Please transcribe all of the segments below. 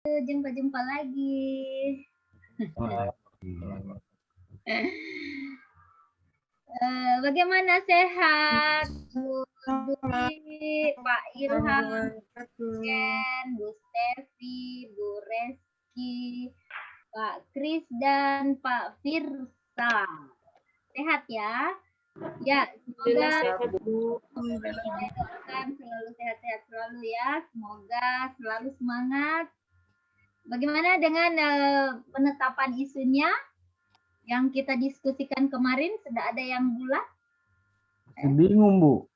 Jumpa-jumpa lagi. Bagaimana sehat? Bu Dwi, Pak Ilham, Ken, Bu Stevi, Bu Reski, Pak Kris, dan Pak Firsa. Sehat ya? Ya, semoga doakan selalu sehat-sehat selalu ya. Semoga selalu semangat. Bagaimana dengan penetapan isunya yang kita diskusikan kemarin? Sudah ada yang bulat? Bingung, Bu.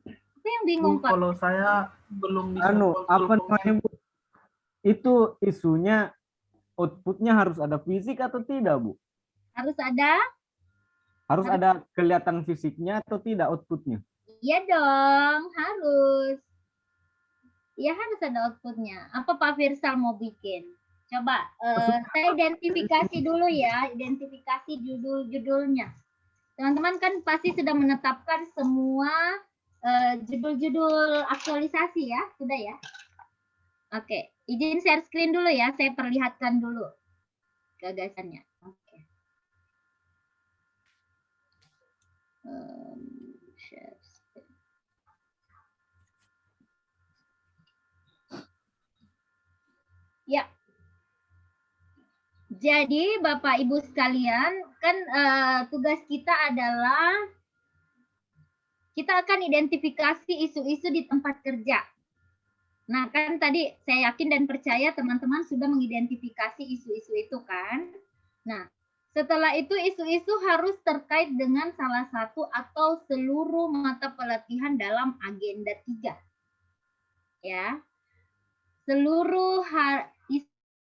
Apa yang bingung, Pak? Kalau saya belum bisa apa namanya, Bu? Itu isunya outputnya harus ada fisik atau tidak, Bu? Harus ada? Harus ada kelihatan fisiknya atau tidak outputnya? Iya dong, harus. Ya harus ada outputnya. Apa Pak Firsal mau bikin? Coba saya identifikasi dulu ya, identifikasi judul-judulnya. Teman-teman kan pasti sudah menetapkan semua judul-judul aktualisasi ya, sudah ya? Oke, izin share screen dulu ya, saya perlihatkan dulu gagasannya. Oke. Share screen. Ya. Jadi Bapak Ibu sekalian, kan tugas kita adalah kita akan identifikasi isu-isu di tempat kerja. Nah, kan tadi saya yakin dan percaya teman-teman sudah mengidentifikasi isu-isu itu kan. Nah, setelah itu isu-isu harus terkait dengan salah satu atau seluruh mata pelatihan dalam agenda 3. Ya. Seluruh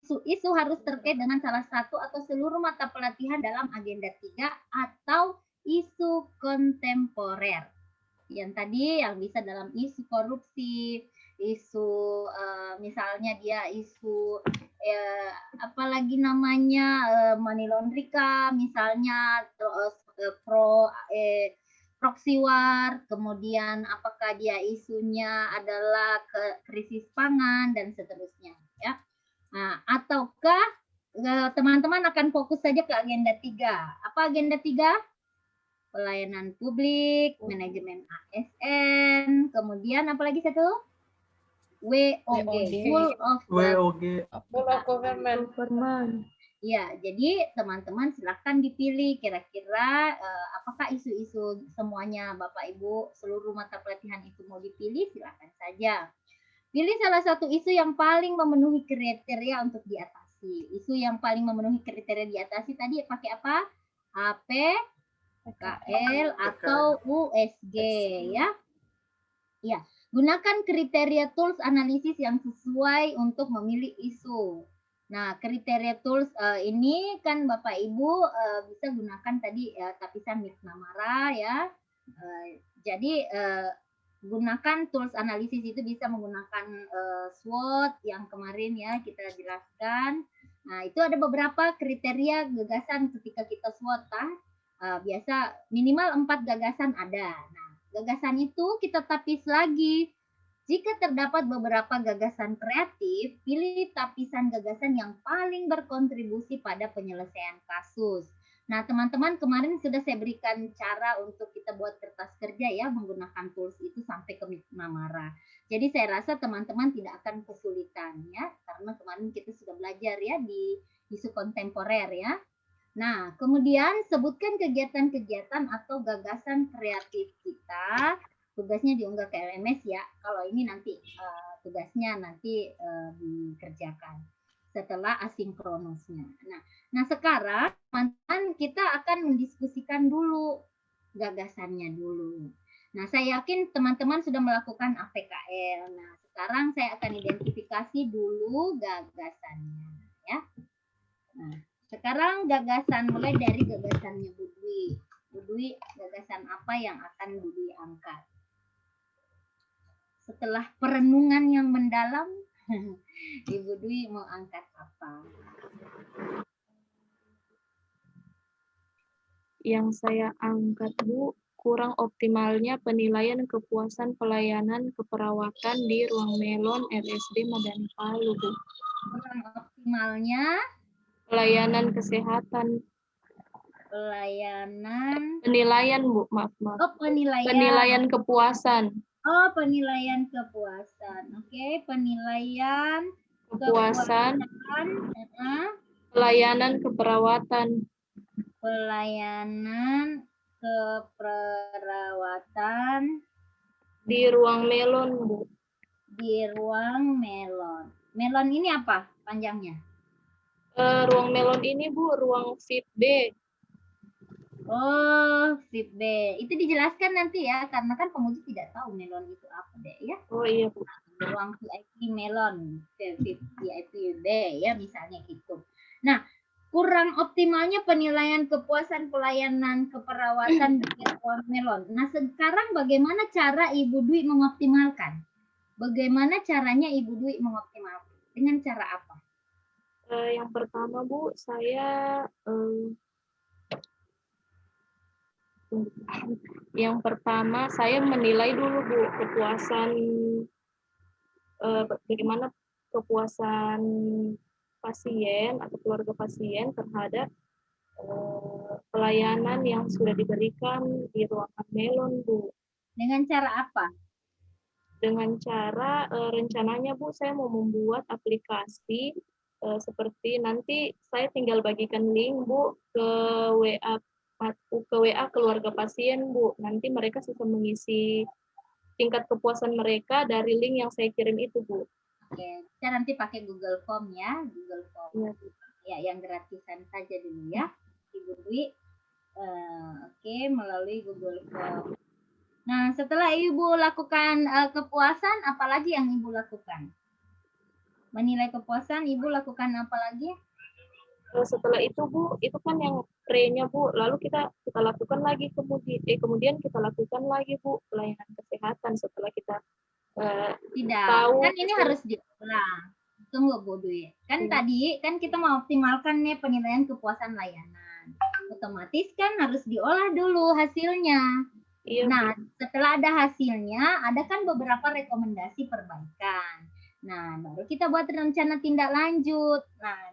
isu-isu harus terkait dengan salah satu atau seluruh mata pelatihan dalam agenda 3 atau isu kontemporer. Yang tadi yang bisa dalam isu korupsi, isu misalnya dia isu apalagi namanya money laundering misalnya terus proxy war, kemudian apakah dia isunya adalah krisis pangan dan seterusnya ya. Nah, ataukah teman-teman akan fokus saja ke agenda 3. Apa agenda 3? Pelayanan publik, manajemen ASN, kemudian apalagi satu? WOG, Full of Government. Ya, jadi teman-teman silahkan dipilih kira-kira apakah isu-isu semuanya Bapak Ibu seluruh mata pelatihan itu mau dipilih, silahkan saja. Pilih salah satu isu yang paling memenuhi kriteria untuk diatasi. Isu yang paling memenuhi kriteria diatasi tadi pakai apa? AP, KL atau USG ya. Ya, gunakan kriteria tools analisis yang sesuai untuk memilih isu. Nah, kriteria tools ini kan Bapak Ibu bisa gunakan tadi tapisan McNamara ya. Jadi gunakan tools analisis itu bisa menggunakan SWOT yang kemarin ya kita jelaskan. Nah, itu ada beberapa kriteria gagasan ketika kita SWOT biasa minimal 4 gagasan ada. Nah, gagasan itu kita tapis lagi. Jika terdapat beberapa gagasan kreatif, pilih tapisan gagasan yang paling berkontribusi pada penyelesaian kasus. Nah, teman-teman kemarin sudah saya berikan cara untuk kita buat kertas kerja ya menggunakan tools itu sampai ke McNamara. Jadi saya rasa teman-teman tidak akan kesulitan ya karena kemarin kita sudah belajar ya di isu kontemporer ya. Nah, kemudian sebutkan kegiatan-kegiatan atau gagasan kreatif kita. Tugasnya diunggah ke LMS ya. Kalau ini nanti tugasnya nanti dikerjakan setelah asinkronusnya. Nah sekarang teman-teman kita akan mendiskusikan dulu gagasannya dulu. Nah, saya yakin teman-teman sudah melakukan APKL. Nah, sekarang saya akan identifikasi dulu gagasannya ya. Nah, sekarang gagasan mulai dari gagasannya Bu Dwi. Bu Dwi, gagasan apa yang akan Bu Dwi angkat? Setelah perenungan yang mendalam, Ibu Dwi mau angkat apa? Yang saya angkat Bu, kurang optimalnya penilaian kepuasan pelayanan keperawatan di ruang melon RSD Madani Palu, Bu. Kurang optimalnya Pelayanan kesehatan, penilaian, Bu, maaf. Penilaian kepuasan. Oh, penilaian kepuasan. Oke, penilaian Kepuasan, pelayanan keperawatan. Pelayanan keperawatan Di ruang melon, Bu. di ruang melon. Melon ini apa panjangnya? Ruang melon ini, Bu, ruang VIP B. Oh, VIP B. Itu dijelaskan nanti ya, karena kan penguji tidak tahu melon itu apa deh ya. Oh iya, Bu. Ruang VIP melon, VIP B ya misalnya gitu. Nah, kurang optimalnya penilaian kepuasan pelayanan keperawatan di ruang melon. Nah, sekarang bagaimana cara Ibu Dwi mengoptimalkan? Bagaimana caranya Ibu Dwi mengoptimalkan? Dengan cara apa? Yang pertama, Bu, saya menilai dulu, Bu, kepuasan bagaimana kepuasan pasien atau keluarga pasien terhadap pelayanan yang sudah diberikan di ruangan melon, Bu. Dengan cara apa? Dengan cara rencananya, Bu, saya mau membuat aplikasi seperti nanti saya tinggal bagikan link, Bu, ke WA keluarga pasien, Bu. Nanti mereka bisa mengisi tingkat kepuasan mereka dari link yang saya kirim itu, Bu. Oke, kita nanti pakai Google Form ya, Google Form. Ya, yang gratisan saja dulu ya, Ibu Dwi. Oke, melalui Google Form. Nah, setelah Ibu lakukan kepuasan, apalagi yang Ibu lakukan? Menilai kepuasan, Ibu lakukan apa lagi? Setelah itu, Bu, itu kan yang pre-nya, Bu. Lalu kita lakukan lagi kemudian kita lakukan lagi, Bu, pelayanan kesehatan setelah kita tidak tahu. Kan ini harus diulang. Tunggu, Bu Dwi. Kan tadi kan kita mau optimalkan nih penilaian kepuasan layanan. Otomatis kan harus diolah dulu hasilnya. Iya, nah, setelah ada hasilnya, ada kan beberapa rekomendasi perbaikan. Nah, baru kita buat rencana tindak lanjut. Nah,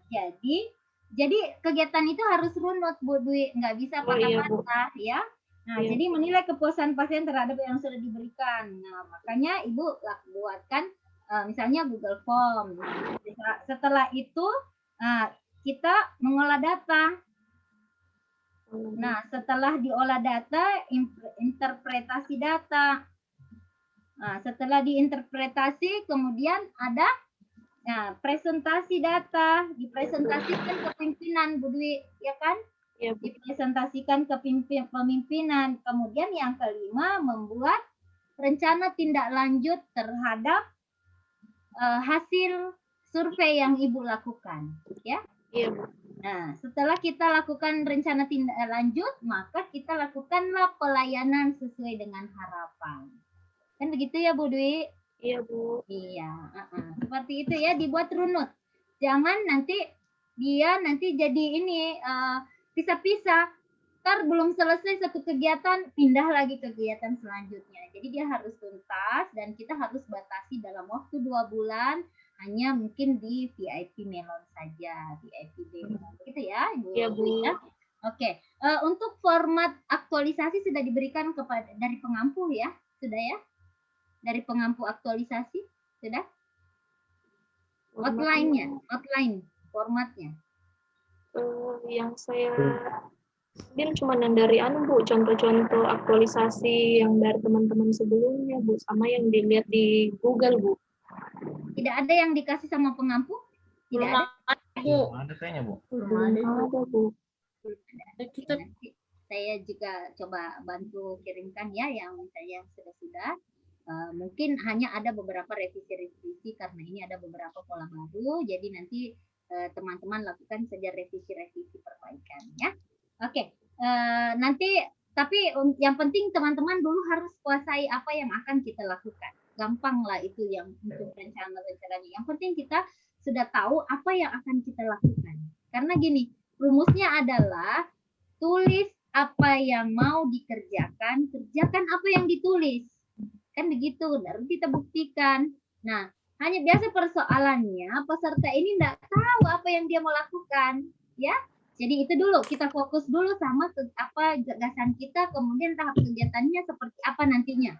jadi kegiatan itu harus runut, Bu Dwi, nggak bisa patah-patah ya. Nah, jadi menilai kepuasan pasien terhadap yang sudah diberikan. Nah, makanya Ibu buatkan misalnya Google Form. Setelah itu kita mengolah data. Nah, setelah diolah data, interpretasi data. Nah, setelah diinterpretasi, kemudian ada presentasi data, dipresentasikan ke pimpinan, Bu Dwi, ya kan? Ya, dipresentasikan ke pemimpinan. Kemudian yang kelima, membuat rencana tindak lanjut terhadap hasil survei yang Ibu lakukan, ya? Iya, Bu. Nah, setelah kita lakukan rencana tindak lanjut, maka kita lakukanlah pelayanan sesuai dengan harapan. Kan begitu ya, Bu Dwi? Iya, Bu. Iya, seperti itu ya, dibuat runut. Jangan nanti dia jadi ini pisah-pisah. Ntar belum selesai satu kegiatan, pindah lagi ke kegiatan selanjutnya. Jadi dia harus tuntas dan kita harus batasi dalam waktu 2 bulan, hanya mungkin di VIP Melon saja, VIP Melon. Gitu ya, Ibu. Iya, Bu. Ya? Oke, untuk format aktualisasi sudah diberikan dari pengampu ya, sudah ya? Dari pengampu aktualisasi sudah? Outline formatnya. Yang saya mungkin cuma dari Bu, contoh-contoh aktualisasi yang dari teman-teman sebelumnya, Bu, sama yang dilihat di Google, Bu. Tidak ada yang dikasih sama pengampu? Tidak ada? Bu. Ada kayaknya, Bu. Ada, Bu. Nanti saya juga coba bantu kirimkan ya yang sudah. Mungkin hanya ada beberapa revisi karena ini ada beberapa pola baru, jadi nanti teman-teman lakukan saja revisi perbaikan ya. Oke, nanti tapi yang penting teman-teman dulu harus kuasai apa yang akan kita lakukan. Gampang lah itu yang untuk rencana-rencananya. Yang penting kita sudah tahu apa yang akan kita lakukan. Karena gini, rumusnya adalah tulis apa yang mau dikerjakan, kerjakan apa yang ditulis. Kan begitu, baru kita buktikan. Nah, hanya biasa persoalannya peserta ini tidak tahu apa yang dia mau lakukan, ya. Jadi itu dulu, kita fokus dulu sama apa gagasan kita, kemudian tahap kegiatannya seperti apa nantinya.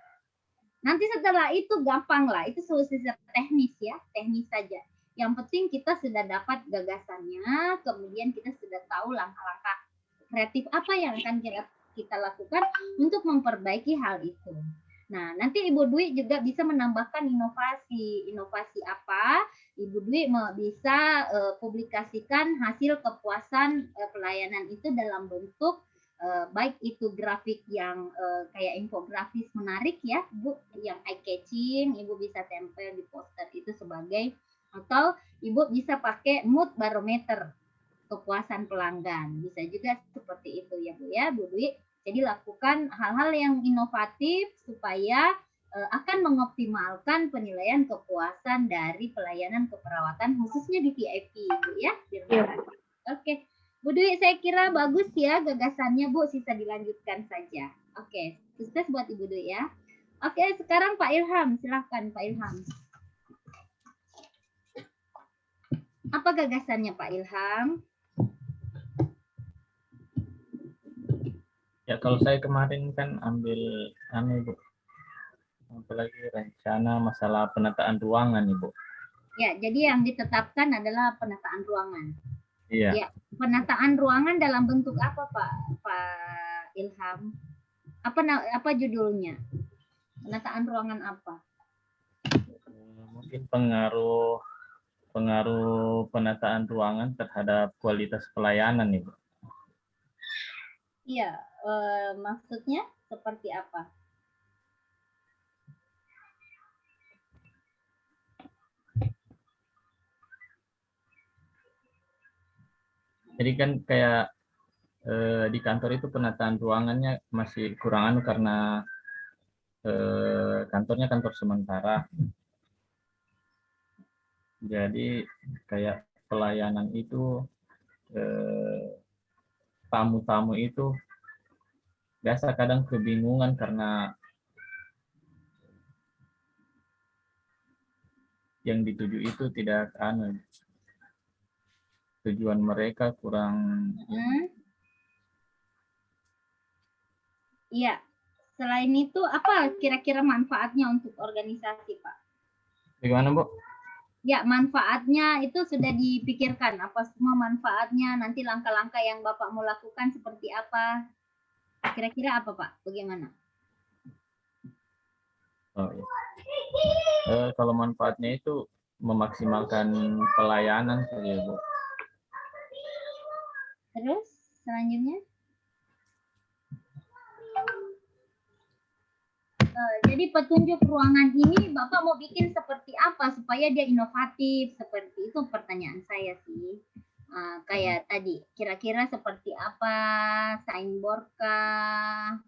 Nanti setelah itu gampang lah, itu solusi teknis ya, teknis saja. Yang penting kita sudah dapat gagasannya, kemudian kita sudah tahu langkah-langkah kreatif apa yang akan kita lakukan untuk memperbaiki hal itu. Nah, nanti Ibu Dwi juga bisa menambahkan inovasi. Inovasi apa? Ibu Dwi bisa publikasikan hasil kepuasan pelayanan itu dalam bentuk baik itu grafik yang kayak infografis menarik ya, Bu, yang eye catching, Ibu bisa tempel di poster itu sebagai, atau Ibu bisa pakai mood barometer kepuasan pelanggan. Bisa juga seperti itu ya Bu ya, Bu Dwi. Jadi lakukan hal-hal yang inovatif supaya akan mengoptimalkan penilaian kepuasan dari pelayanan keperawatan khususnya di VIP Bu ya. Oke. Bu Dwi, saya kira bagus ya gagasannya Bu, sisa dilanjutkan saja. Oke, sukses buat Ibu Dwi ya. Oke, sekarang Pak Ilham, silahkan Pak Ilham. Apa gagasannya Pak Ilham? Ya kalau saya kemarin kan ambil Bu, apalagi rencana masalah penataan ruangan Ibu. Ya, jadi yang ditetapkan adalah penataan ruangan. Iya. Ya, penataan ruangan dalam bentuk apa Pak Ilham? Apa judulnya? Penataan ruangan apa? Mungkin pengaruh penataan ruangan terhadap kualitas pelayanan Ibu. Iya, maksudnya seperti apa? Jadi kan kayak di kantor itu penataan ruangannya masih kurang karena kantornya kantor sementara. Jadi kayak pelayanan itu tamu-tamu itu biasa kadang kebingungan karena yang dituju itu tidak tujuan mereka kurang. Iya. Selain itu apa kira-kira manfaatnya untuk organisasi, Pak? Bagaimana, Bu? Ya, manfaatnya itu sudah dipikirkan. Apa semua manfaatnya? Nanti langkah-langkah yang Bapak mau lakukan seperti apa? Kira-kira apa, Pak? Bagaimana? Oh, iya. Kalau manfaatnya itu memaksimalkan pelayanan saja, Bu. Terus selanjutnya? Jadi petunjuk ruangan ini Bapak mau bikin seperti apa supaya dia inovatif? Seperti itu pertanyaan saya sih. Kayak tadi, kira-kira seperti apa? Signboard kah?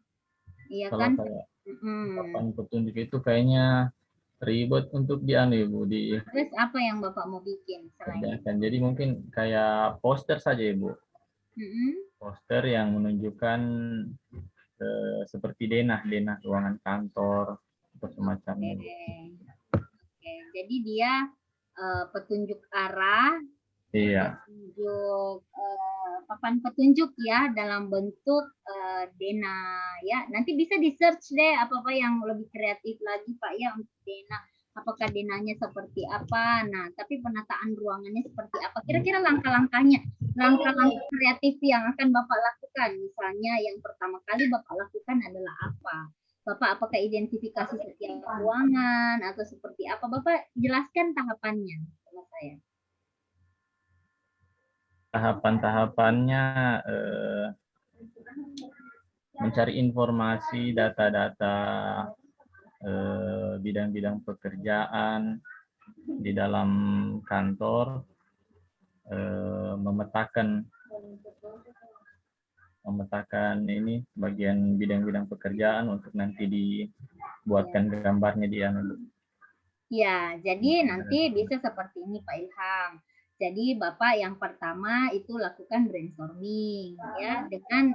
Iya kan? Papan petunjuk itu kayaknya ribet untuk Bu di. Terus apa yang Bapak mau bikin selain itu? Jadi mungkin kayak poster saja Ibu. Poster yang menunjukkan seperti denah ruangan kantor atau semacamnya. Oke. Jadi dia petunjuk arah, iya. Petunjuk papan petunjuk ya dalam bentuk denah ya. Nanti bisa di search deh apa yang lebih kreatif lagi Pak ya untuk denah. Apakah denahnya seperti apa? Nah, tapi penataan ruangannya seperti apa? Kira-kira langkah-langkahnya, langkah-langkah kreatif yang akan Bapak lakukan. Misalnya yang pertama kali Bapak lakukan adalah apa? Bapak apakah identifikasi setiap ruangan atau seperti apa? Bapak jelaskan tahapannya sama saya. Tahapan-tahapannya mencari informasi, data-data bidang-bidang pekerjaan di dalam kantor, memetakan ini bagian bidang-bidang pekerjaan untuk nanti dibuatkan gambarnya di. Ya, jadi nanti bisa seperti ini Pak Ilham. Jadi Bapak yang pertama itu lakukan brainstorming ya dengan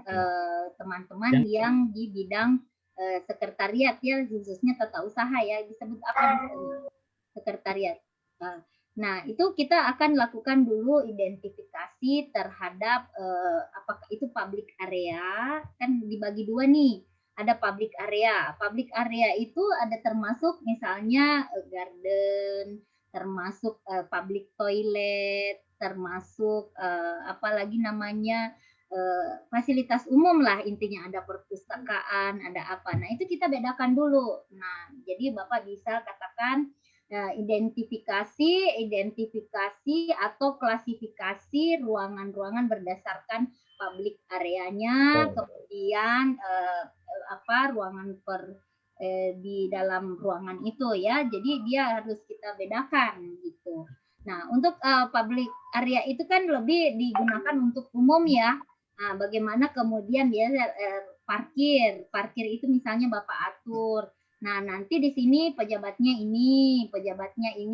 teman-teman yang di bidang sekretariat ya, khususnya tata usaha ya, disebut apa di sana? Sekretariat. Nah, itu kita akan lakukan dulu identifikasi terhadap apakah itu public area, kan dibagi dua nih. Ada public area. Public area itu ada termasuk misalnya garden, termasuk public toilet, termasuk apalagi namanya fasilitas umum lah, intinya ada perpustakaan, ada apa. Nah, itu kita bedakan dulu. Nah, jadi Bapak bisa katakan identifikasi atau klasifikasi ruangan-ruangan berdasarkan public areanya, kemudian ruangan di dalam ruangan itu ya. Jadi dia harus kita bedakan gitu. Nah, untuk public area itu kan lebih digunakan untuk umum ya. Nah, bagaimana kemudian dia parkir itu misalnya Bapak atur. Nah, nanti di sini pejabatnya ini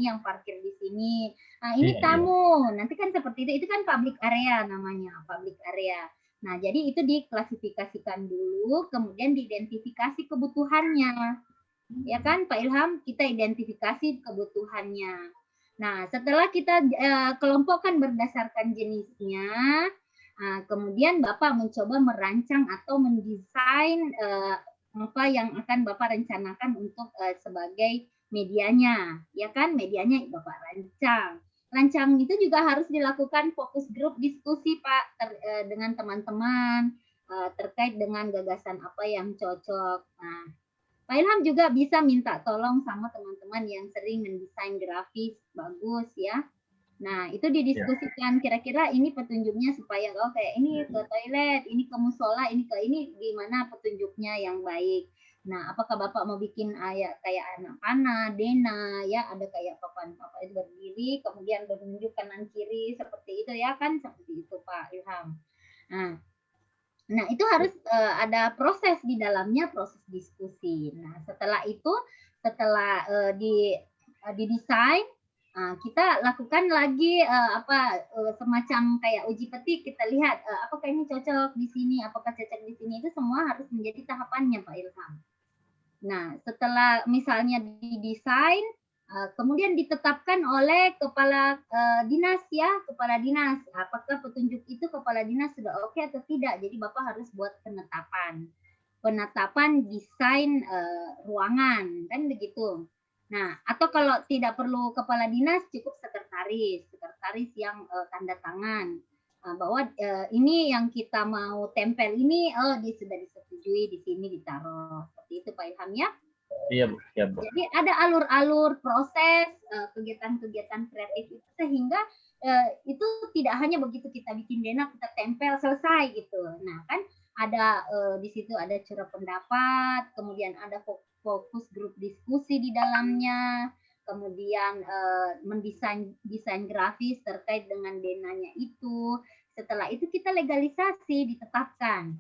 yang parkir di sini. Nah, ini tamu. Nanti kan seperti itu kan public area namanya, public area. Nah, jadi itu diklasifikasikan dulu, kemudian diidentifikasi kebutuhannya. Ya kan, Pak Ilham? Kita identifikasi kebutuhannya. Nah, setelah kita kelompokkan berdasarkan jenisnya, kemudian Bapak mencoba merancang atau mendesain apa yang akan Bapak rencanakan untuk sebagai medianya, ya kan? Medianya Bapak rancang. Rancang itu juga harus dilakukan fokus grup diskusi Pak dengan teman-teman terkait dengan gagasan apa yang cocok. Nah, Pak Ilham juga bisa minta tolong sama teman-teman yang sering mendesain grafis bagus ya. Nah, itu didiskusikan kira-kira ini petunjuknya supaya kayak ini ke toilet, ini ke musola, ini gimana petunjuknya yang baik. Nah, apakah Bapak mau bikin kayak anak panah, dena ya, ada kayak papan itu berdiri, kemudian menunjuk kanan kiri seperti itu ya kan, seperti itu Pak Ilham. Nah, itu harus ada proses di dalamnya, proses diskusi. Nah, setelah itu, setelah didesain, kita lakukan lagi semacam kayak uji petik. Kita lihat apakah ini cocok di sini, apakah cocok di sini. Itu semua harus menjadi tahapannya, Pak Ilham. Nah, setelah misalnya didesain, kemudian ditetapkan oleh kepala dinas ya, kepala dinas. Apakah petunjuk itu kepala dinas sudah oke atau tidak? Jadi Bapak harus buat penetapan desain ruangan, kan begitu. Nah, atau kalau tidak perlu kepala dinas, cukup sekretaris yang tanda tangan bahwa ini yang kita mau tempel ini, dia sudah disetujui di sini ditaruh. Seperti itu Pak Ilham ya. Iya Bu. Jadi ada alur-alur proses kegiatan-kegiatan kreatif itu sehingga itu tidak hanya begitu kita bikin dena kita tempel selesai gitu. Nah kan ada di situ ada curah pendapat, kemudian ada fokus grup diskusi di dalamnya, kemudian mendesain grafis terkait dengan denanya itu. Setelah itu kita legalisasi, ditetapkan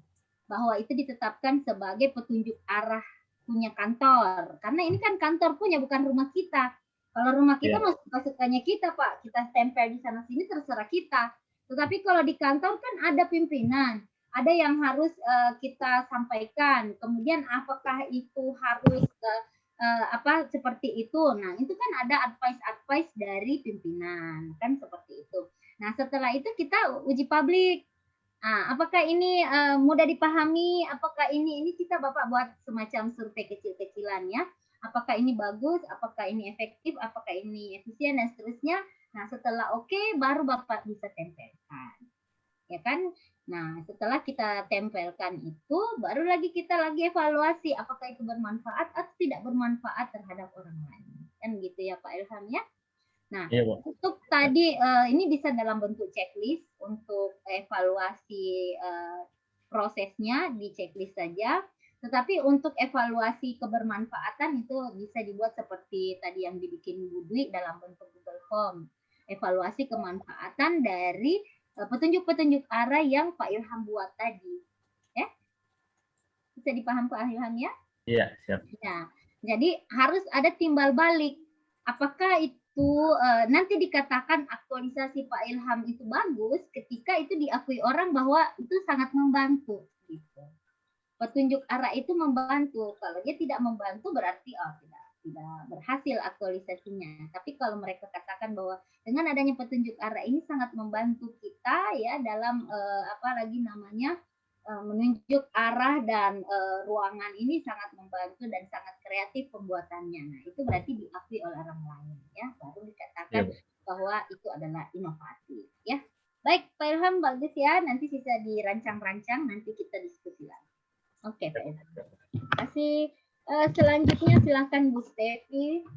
bahwa itu ditetapkan sebagai petunjuk arah punya kantor, karena ini kan kantor punya, bukan rumah kita. Kalau rumah kita mah suka-sukanya kita Pak, kita tempel di sana sini terserah kita. Tetapi kalau di kantor kan ada pimpinan, ada yang harus kita sampaikan. Kemudian apakah itu harus seperti itu. Nah, itu kan ada advice dari pimpinan, kan seperti itu. Nah, setelah itu kita uji publik. Apakah ini mudah dipahami? Apakah ini kita Bapak buat semacam survei kecil-kecilan ya? Apakah ini bagus? Apakah ini efektif? Apakah ini efisien dan seterusnya? Nah, setelah oke, baru Bapak bisa tempelkan. Ya kan? Nah, setelah kita tempelkan itu, baru lagi kita evaluasi apakah itu bermanfaat atau tidak bermanfaat terhadap orang lain. Kan gitu ya Pak Ilham ya? Nah, untuk tadi ini bisa dalam bentuk checklist untuk evaluasi prosesnya di checklist saja. Tetapi untuk evaluasi kebermanfaatan itu bisa dibuat seperti tadi yang dibikin Bu Dwi dalam bentuk Google Form. Evaluasi kemanfaatan dari petunjuk-petunjuk arah yang Pak Ilham buat tadi. Ya? Bisa dipaham Pak Ilham ya? Iya, siap. Nah, jadi harus ada timbal balik. Apakah itu itu nanti dikatakan aktualisasi Pak Ilham itu bagus ketika itu diakui orang bahwa itu sangat membantu gitu. Petunjuk arah itu membantu. Kalau dia tidak membantu berarti tidak berhasil aktualisasinya. Tapi kalau mereka katakan bahwa dengan adanya petunjuk arah ini sangat membantu kita ya dalam menunjuk arah dan ruangan ini sangat membantu dan sangat kreatif pembuatannya. Nah, itu berarti diakui oleh orang lain ya, baru dikatakan bahwa itu adalah inovasi ya. Baik, Pak Ilham bagus ya, nanti bisa dirancang-rancang, nanti kita diskusi lagi. Oke, Pak Ilham. Terima kasih. Selanjutnya silakan Bu Stefi.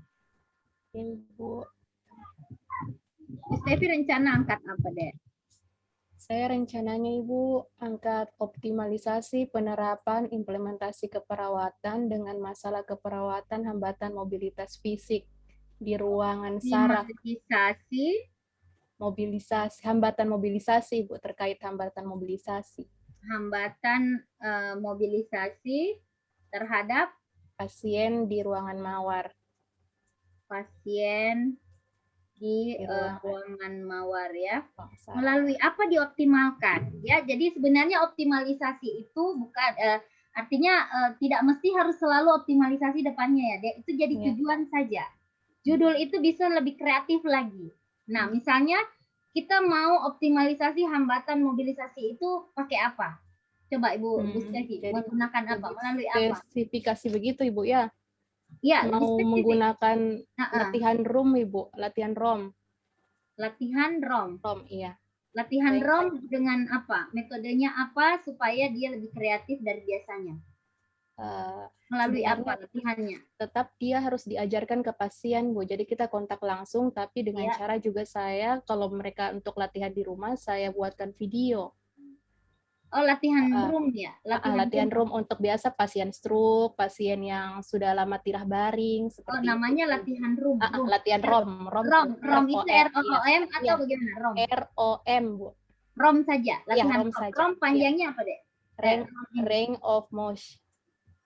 Ibu. Bu Stefi rencana angkat apa, Dek? Saya rencananya Ibu angkat optimalisasi penerapan implementasi keperawatan dengan masalah keperawatan hambatan mobilitas fisik di ruangan saraf. Mobilisasi, hambatan mobilisasi Ibu, terkait hambatan mobilisasi. Hambatan mobilisasi terhadap pasien di ruangan mawar. Pasien di ruangan mawar ya. Melalui apa dioptimalkan ya. Jadi sebenarnya optimalisasi itu bukan artinya tidak mesti harus selalu optimalisasi depannya ya. Itu jadi tujuan saja. Judul itu bisa lebih kreatif lagi. Nah, misalnya kita mau optimalisasi hambatan mobilisasi itu pakai apa? Coba Ibu Stefi menggunakan apa? Melalui apa? Spesifikasi begitu Ibu ya. Ya, mau menggunakan latihan ROM Ibu, latihan ROM. Latihan ROM. ROM, iya. Latihan ROM dengan apa? Metodenya apa supaya dia lebih kreatif dari biasanya? Melalui apa latihannya? Tetap dia harus diajarkan ke pasien, Bu. Jadi kita kontak langsung, tapi dengan cara juga saya, kalau mereka untuk latihan di rumah, saya buatkan video. Oh, latihan room ya? Latihan room untuk biasa pasien stroke, pasien yang sudah lama tirah baring. Seperti namanya itu. Latihan room. Latihan ROM. ROM itu ROM atau bagaimana? ROM. ROM, Bu. ROM saja. Latihan ROM saja. ROM panjangnya apa, Dek? Range of motion.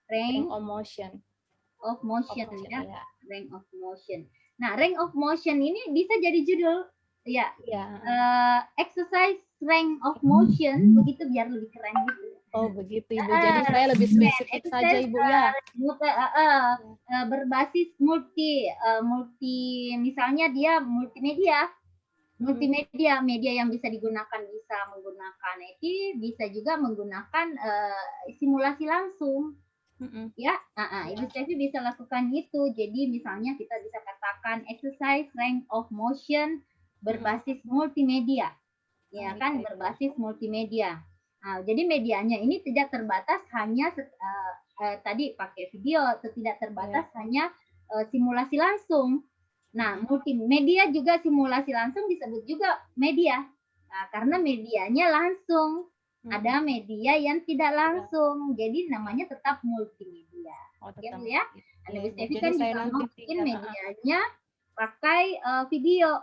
Range of motion. Of motion ya. Range of motion. Nah, range of motion ini bisa jadi judul ya. Exercise range of motion, begitu biar lebih keren gitu. Oh begitu Ibu, jadi saya lebih spesifik saja Ibu ya. Berbasis multi, misalnya dia multimedia, media yang bisa digunakan, bisa menggunakan IT, bisa juga menggunakan simulasi langsung. Ya, Ibu Stefi bisa lakukan itu. Jadi misalnya kita bisa katakan exercise range of motion berbasis multimedia. Ya kan, berbasis multimedia. Nah, jadi medianya ini tidak terbatas hanya tadi pakai video, atau tidak terbatas hanya simulasi langsung. Nah, multimedia juga simulasi langsung disebut juga media. Nah, karena medianya langsung. Ada media yang tidak langsung. Jadi namanya tetap multimedia. Oke, Bu ya. Ibu Stefi kan juga mungkin medianya pakai video.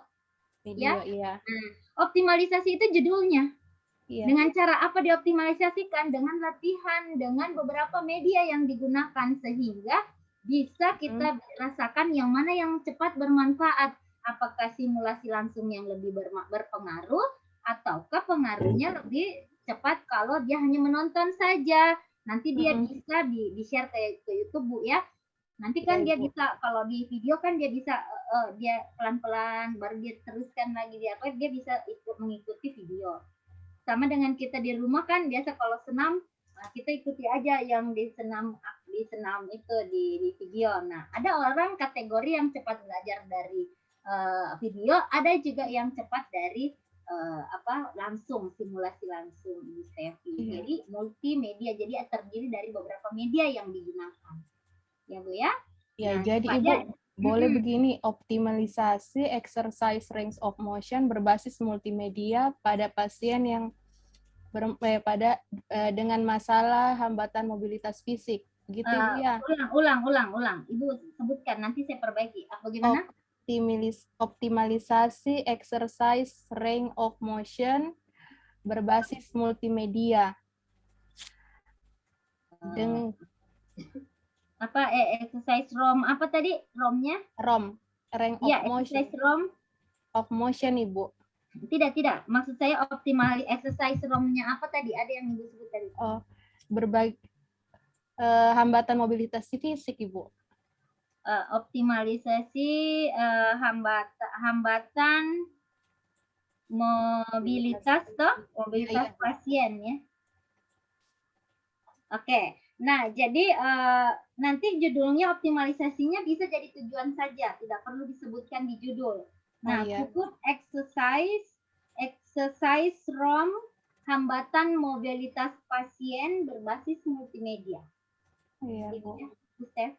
Ya. Iya. Nah, optimalisasi itu judulnya. Iya. Dengan cara apa dioptimalisasikan? Dengan latihan, dengan beberapa media yang digunakan sehingga bisa kita rasakan yang mana yang cepat bermanfaat. Apakah simulasi langsung yang lebih berpengaruh ataukah pengaruhnya lebih cepat kalau dia hanya menonton saja. Nanti dia bisa di-share ke YouTube, Bu ya. Nanti kan dia bisa, kalau di video kan dia bisa dia pelan-pelan baru dia teruskan lagi, dia bisa mengikuti video. Sama dengan kita di rumah kan biasa kalau senam kita ikuti aja yang di senam itu di video. Nah, ada orang kategori yang cepat belajar dari video, ada juga yang cepat dari langsung, simulasi langsung di Stefi. Jadi multimedia, jadi terdiri dari beberapa media yang digunakan. Ya Bu ya. Ya, nah, jadi Ibu boleh begini, optimalisasi exercise range of motion berbasis multimedia pada pasien yang dengan masalah hambatan mobilitas fisik. Gitu Ibu ya. Ulang. Ibu sebutkan, nanti saya perbaiki. Bagaimana? Optimalisasi exercise range of motion berbasis multimedia. Exercise ROM apa tadi? ROM-nya? ROM. rank of Iya, motion. exercise ROM. Of motion, Ibu. Tidak. Maksud saya optimal exercise ROM-nya apa tadi? Ada yang Ibu sebut tadi. Oh, berbagai hambatan mobilitas fisik, Ibu. Optimalisasi hambatan mobilitas Iya. pasien ya. Oke. Nah, jadi nanti judulnya optimalisasinya bisa jadi tujuan saja, tidak perlu disebutkan di judul. Nah, iya. cukup exercise ROM hambatan mobilitas pasien berbasis multimedia. Iya, Gitu Bu. ya, Bu Steph.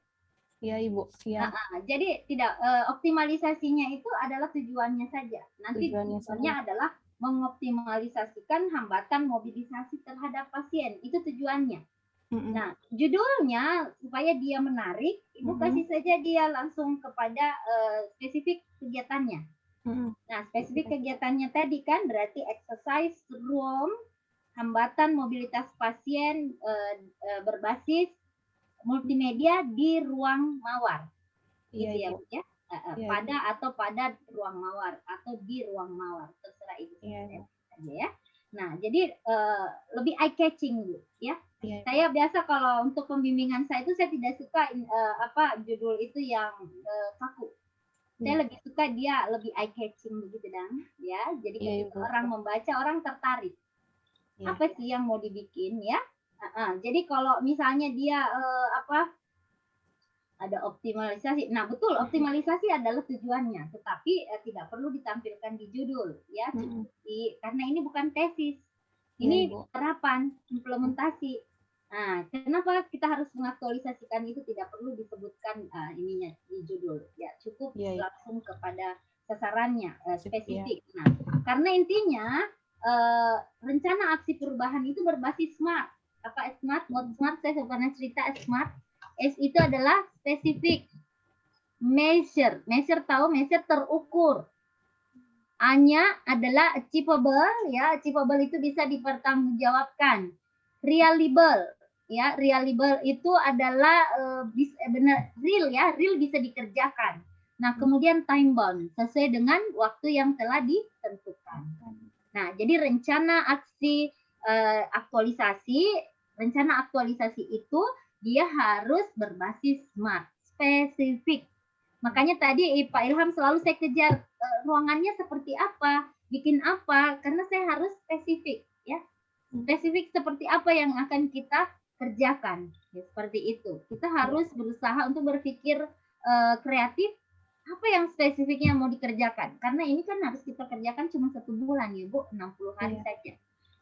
Iya, Ibu. Iya. Jadi tidak optimalisasinya itu adalah tujuannya saja. Nanti tujuannya adalah mengoptimalisasikan hambatan mobilisasi terhadap pasien. Itu tujuannya. Nah, judulnya supaya dia menarik, Ibu kasih saja dia langsung kepada spesifik kegiatannya. Nah, spesifik kegiatannya tadi kan berarti exercise room, hambatan mobilitas pasien berbasis multimedia di ruang mawar. Gitu ya, Bu ya. Pada ruang mawar atau di ruang mawar, terserah Ibu saja ya. Nah, jadi lebih eye catching, Bu ya. Saya biasa kalau untuk pembimbingan saya itu saya tidak suka judul itu yang kaku. Saya lebih suka dia lebih eye catching begitu dan ya. Jadi ketika orang membaca orang tertarik. Apa sih yang mau dibikin ya? Jadi kalau misalnya dia ada optimalisasi. Nah, betul optimalisasi adalah tujuannya, tetapi tidak perlu ditampilkan di judul ya. Karena ini bukan tesis. Ini terapan, implementasi. Nah, kenapa kita harus mengaktualisasikan itu tidak perlu disebutkan ininya di judul ya, cukup langsung kepada sasarannya spesifik. Nah, karena intinya rencana aksi perubahan itu berbasis SMART. Apa SMART? SMART saya pernah cerita SMART. S itu adalah spesifik, measure tahu measure terukur. A-nya adalah achievable ya, achievable itu bisa dipertanggungjawabkan. Reliable ya, reliable itu adalah benar real ya, real bisa dikerjakan. Nah, kemudian time bound sesuai dengan waktu yang telah ditentukan. Nah, jadi rencana aksi rencana aktualisasi itu dia harus berbasis SMART, spesifik. Makanya tadi Pak Ilham selalu saya kejar ruangannya seperti apa, bikin apa, karena saya harus spesifik ya. Spesifik seperti apa yang akan kita kerjakan. Ya, seperti itu. Kita harus berusaha untuk berpikir kreatif, apa yang spesifiknya mau dikerjakan. Karena ini kan harus kita kerjakan cuma 1 bulan ya Bu, 60 hari saja.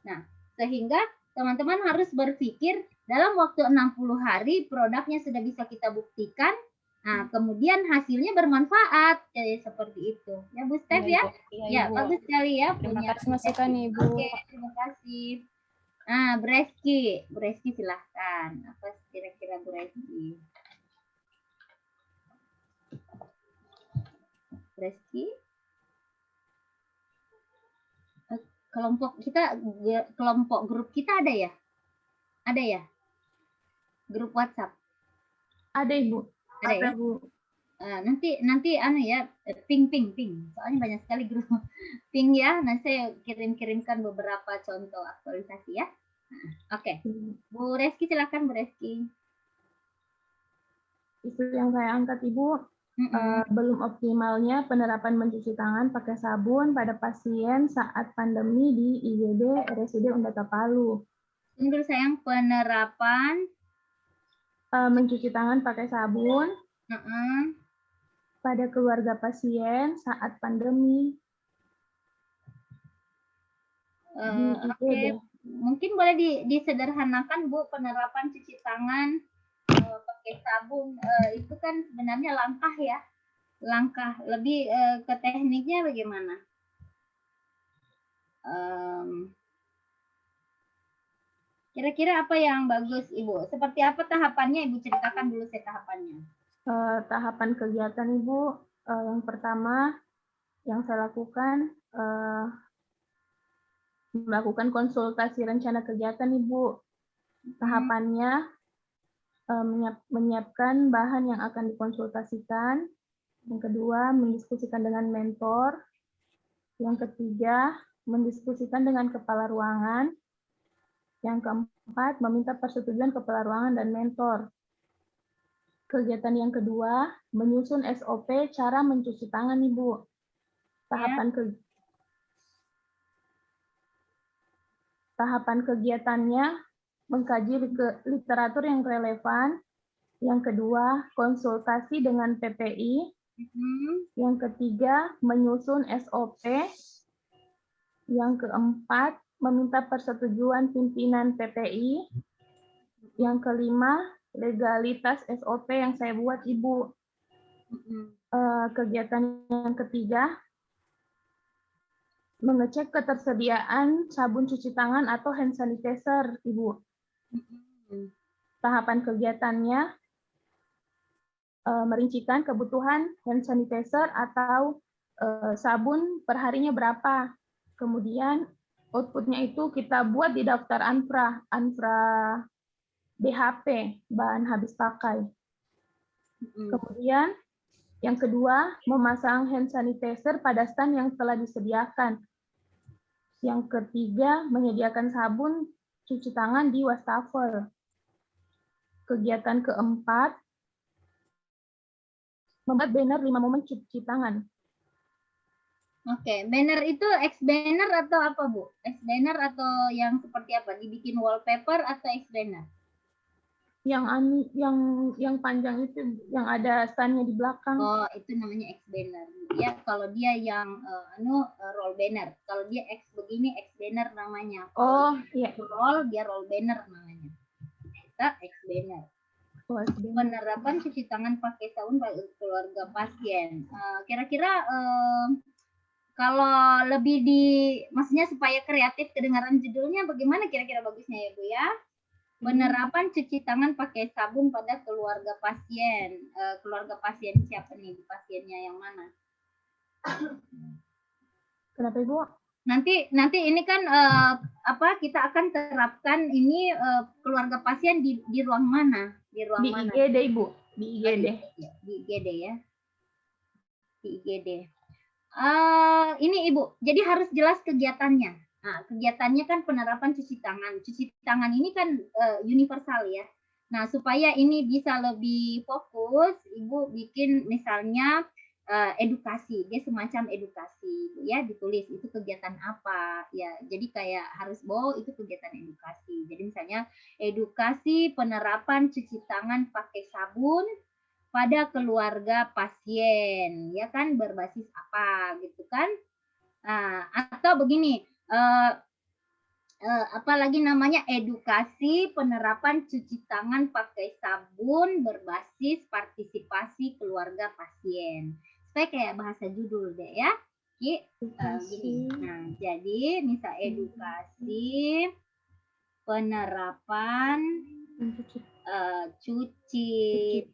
Nah, sehingga teman-teman harus berpikir dalam waktu 60 hari produknya sudah bisa kita buktikan. Nah, kemudian hasilnya bermanfaat. Jadi seperti itu. Ya, Bu Steph ya? Ya, bagus sekali ya. Terima kasih masukan Ibu. Oke, terima kasih. Nah, Bu Reski silahkan. Apa kira-kira Bu Reski? Kelompok grup kita ada ya? Ada ya? Grup WhatsApp. Ada Ibu. Ada ya? Bu. Nanti ya, ping. Soalnya banyak sekali grup. Ping ya. Nanti saya kirimkan beberapa contoh aktualisasi ya. Oke. Bu Reski silakan Bu Reski. Isu yang saya angkat Ibu, belum optimalnya penerapan mencuci tangan pakai sabun pada pasien saat pandemi di IGD RSUD Undata Palu. Tunggu sayang, penerapan mencuci tangan pakai sabun pada keluarga pasien saat pandemi. Oke. Mungkin boleh disederhanakan Bu, penerapan cuci tangan pakai sabun itu kan sebenarnya langkah lebih ke tekniknya bagaimana? Kira-kira apa yang bagus Ibu? Seperti apa tahapannya Ibu ceritakan dulu saya tahapannya. Tahapan kegiatan Ibu, yang pertama yang saya lakukan melakukan konsultasi rencana kegiatan Ibu. Tahapannya menyiapkan bahan yang akan dikonsultasikan, Yang kedua, mendiskusikan dengan mentor. Yang ketiga, mendiskusikan dengan kepala ruangan. Yang keempat, meminta persetujuan kepala ruangan dan mentor. Kegiatan yang kedua, menyusun SOP cara mencuci tangan, Ibu. Tahapan kegiatannya, mengkaji literatur yang relevan. Yang kedua, konsultasi dengan PPI. Yang ketiga, menyusun SOP. Yang keempat, meminta persetujuan pimpinan PPI. Yang kelima, legalitas SOP yang saya buat, Ibu. Kegiatan yang ketiga, mengecek ketersediaan sabun cuci tangan atau hand sanitizer, Ibu. Tahapan kegiatannya, merincikan kebutuhan hand sanitizer atau sabun perharinya berapa. Kemudian outputnya itu kita buat di daftar ANFRA BHP, bahan habis pakai. Kemudian yang kedua, memasang hand sanitizer pada stand yang telah disediakan. Yang ketiga, menyediakan sabun cuci tangan di wastafel. Kegiatan keempat, membuat banner 5 momen cuci tangan. Oke, banner itu X banner atau apa, Bu? X banner atau yang seperti apa? Dibikin wallpaper atau X banner? Yang panjang itu, yang ada stand-nya di belakang. Oh, itu namanya X banner. Ya, kalau dia yang roll banner. Kalau dia X begini, X banner namanya. Oh, iya. Dia roll banner namanya. Kita X banner. Penerapan cuci tangan pakai sabun bagi keluarga pasien. Kira-kira kalau lebih maksudnya supaya kreatif kedengaran judulnya, bagaimana kira-kira bagusnya ya, Bu ya? Penerapan cuci tangan pakai sabun pada keluarga pasien. Keluarga pasien siapa nih? Pasiennya yang mana? Kenapa, Ibu? Nanti ini kan kita akan terapkan ini keluarga pasien di ruang mana? Di ruang mana? Di IGD, Ibu. Di IGD. Di IGD ya. Di IGD. Ini Ibu, jadi harus jelas kegiatannya. Nah, kegiatannya kan penerapan cuci tangan. Cuci tangan ini kan universal ya. Nah, supaya ini bisa lebih fokus, Ibu bikin misalnya edukasi, dia semacam edukasi ya, ditulis itu kegiatan apa ya. Jadi kayak harus itu kegiatan edukasi. Jadi misalnya edukasi penerapan cuci tangan pakai sabun pada keluarga pasien, ya kan, berbasis apa gitu kan. Atau begini, apalagi namanya edukasi penerapan cuci tangan pakai sabun berbasis partisipasi keluarga pasien. Supaya kayak bahasa judul deh ya. Gini. Nah, jadi misal edukasi penerapan cuci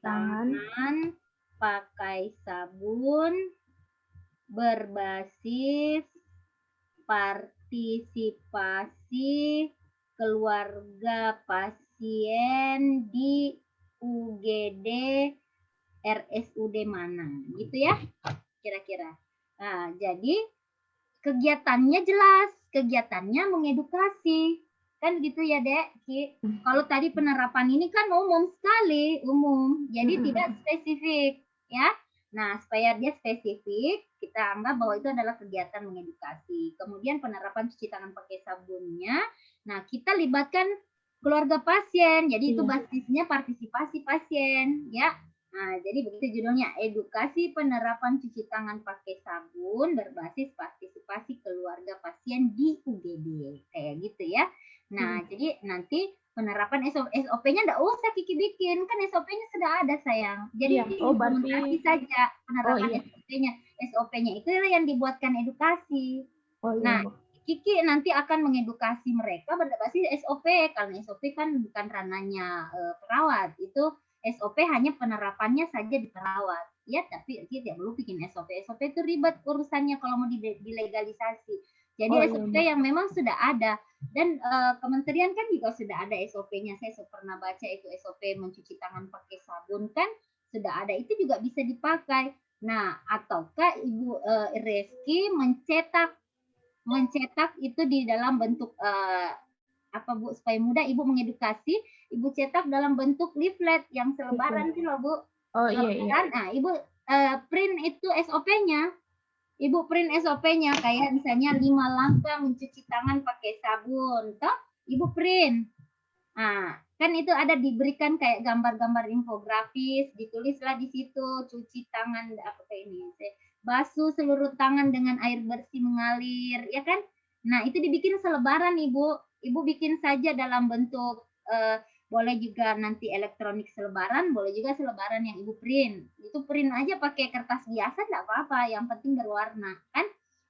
tangan pakai sabun berbasis partisipasi keluarga pasien di UGD RSUD mana, gitu ya kira-kira. Nah, jadi kegiatannya jelas, kegiatannya mengedukasi. Kan gitu ya, Dek. Kalau tadi penerapan ini kan umum sekali, jadi tidak spesifik, ya. Nah, supaya dia spesifik, kita anggap bahwa itu adalah kegiatan mengedukasi. Kemudian penerapan cuci tangan pakai sabunnya, nah kita libatkan keluarga pasien, jadi itu basisnya partisipasi pasien, ya. Nah, jadi begitu judulnya, edukasi penerapan cuci tangan pakai sabun berbasis partisipasi keluarga pasien di UGD, kayak gitu ya. Nah, jadi nanti penerapan SOP-nya enggak usah Kiki bikin, kan SOP-nya sudah ada sayang. Jadi implementasi saja penerapan SOP-nya. SOP-nya itu yang dibuatkan edukasi. Nah, Kiki nanti akan mengedukasi mereka berbasis SOP, karena SOP kan bukan ranahnya perawat, itu SOP hanya penerapannya saja di perawat. Ya, tapi tidak perlu bikin SOP. SOP itu ribet urusannya kalau mau dilegalisasi. Jadi SOP yang memang sudah ada. Dan kementerian kan juga sudah ada SOP-nya. Saya pernah baca itu SOP mencuci tangan pakai sabun kan sudah ada. Itu juga bisa dipakai. Nah, ataukah Ibu Reski mencetak itu di dalam bentuk apa Bu, supaya mudah Ibu mengedukasi, Ibu cetak dalam bentuk leaflet yang selebaran sih loh Bu. Oh iya iya. Selebaran, nah Ibu print itu SOP-nya. Ibu print SOP-nya kayak misalnya 5 langkah mencuci tangan pakai sabun, toh Ibu print. Nah, kan itu ada diberikan kayak gambar-gambar infografis, ditulislah di situ cuci tangan apa kayak ini, basuh seluruh tangan dengan air bersih mengalir, ya kan? Nah, itu dibikin selebaran Ibu. Ibu bikin saja dalam bentuk boleh juga nanti elektronik selebaran, boleh juga selebaran yang Ibu print. Itu print aja pakai kertas biasa enggak apa-apa, yang penting berwarna, kan?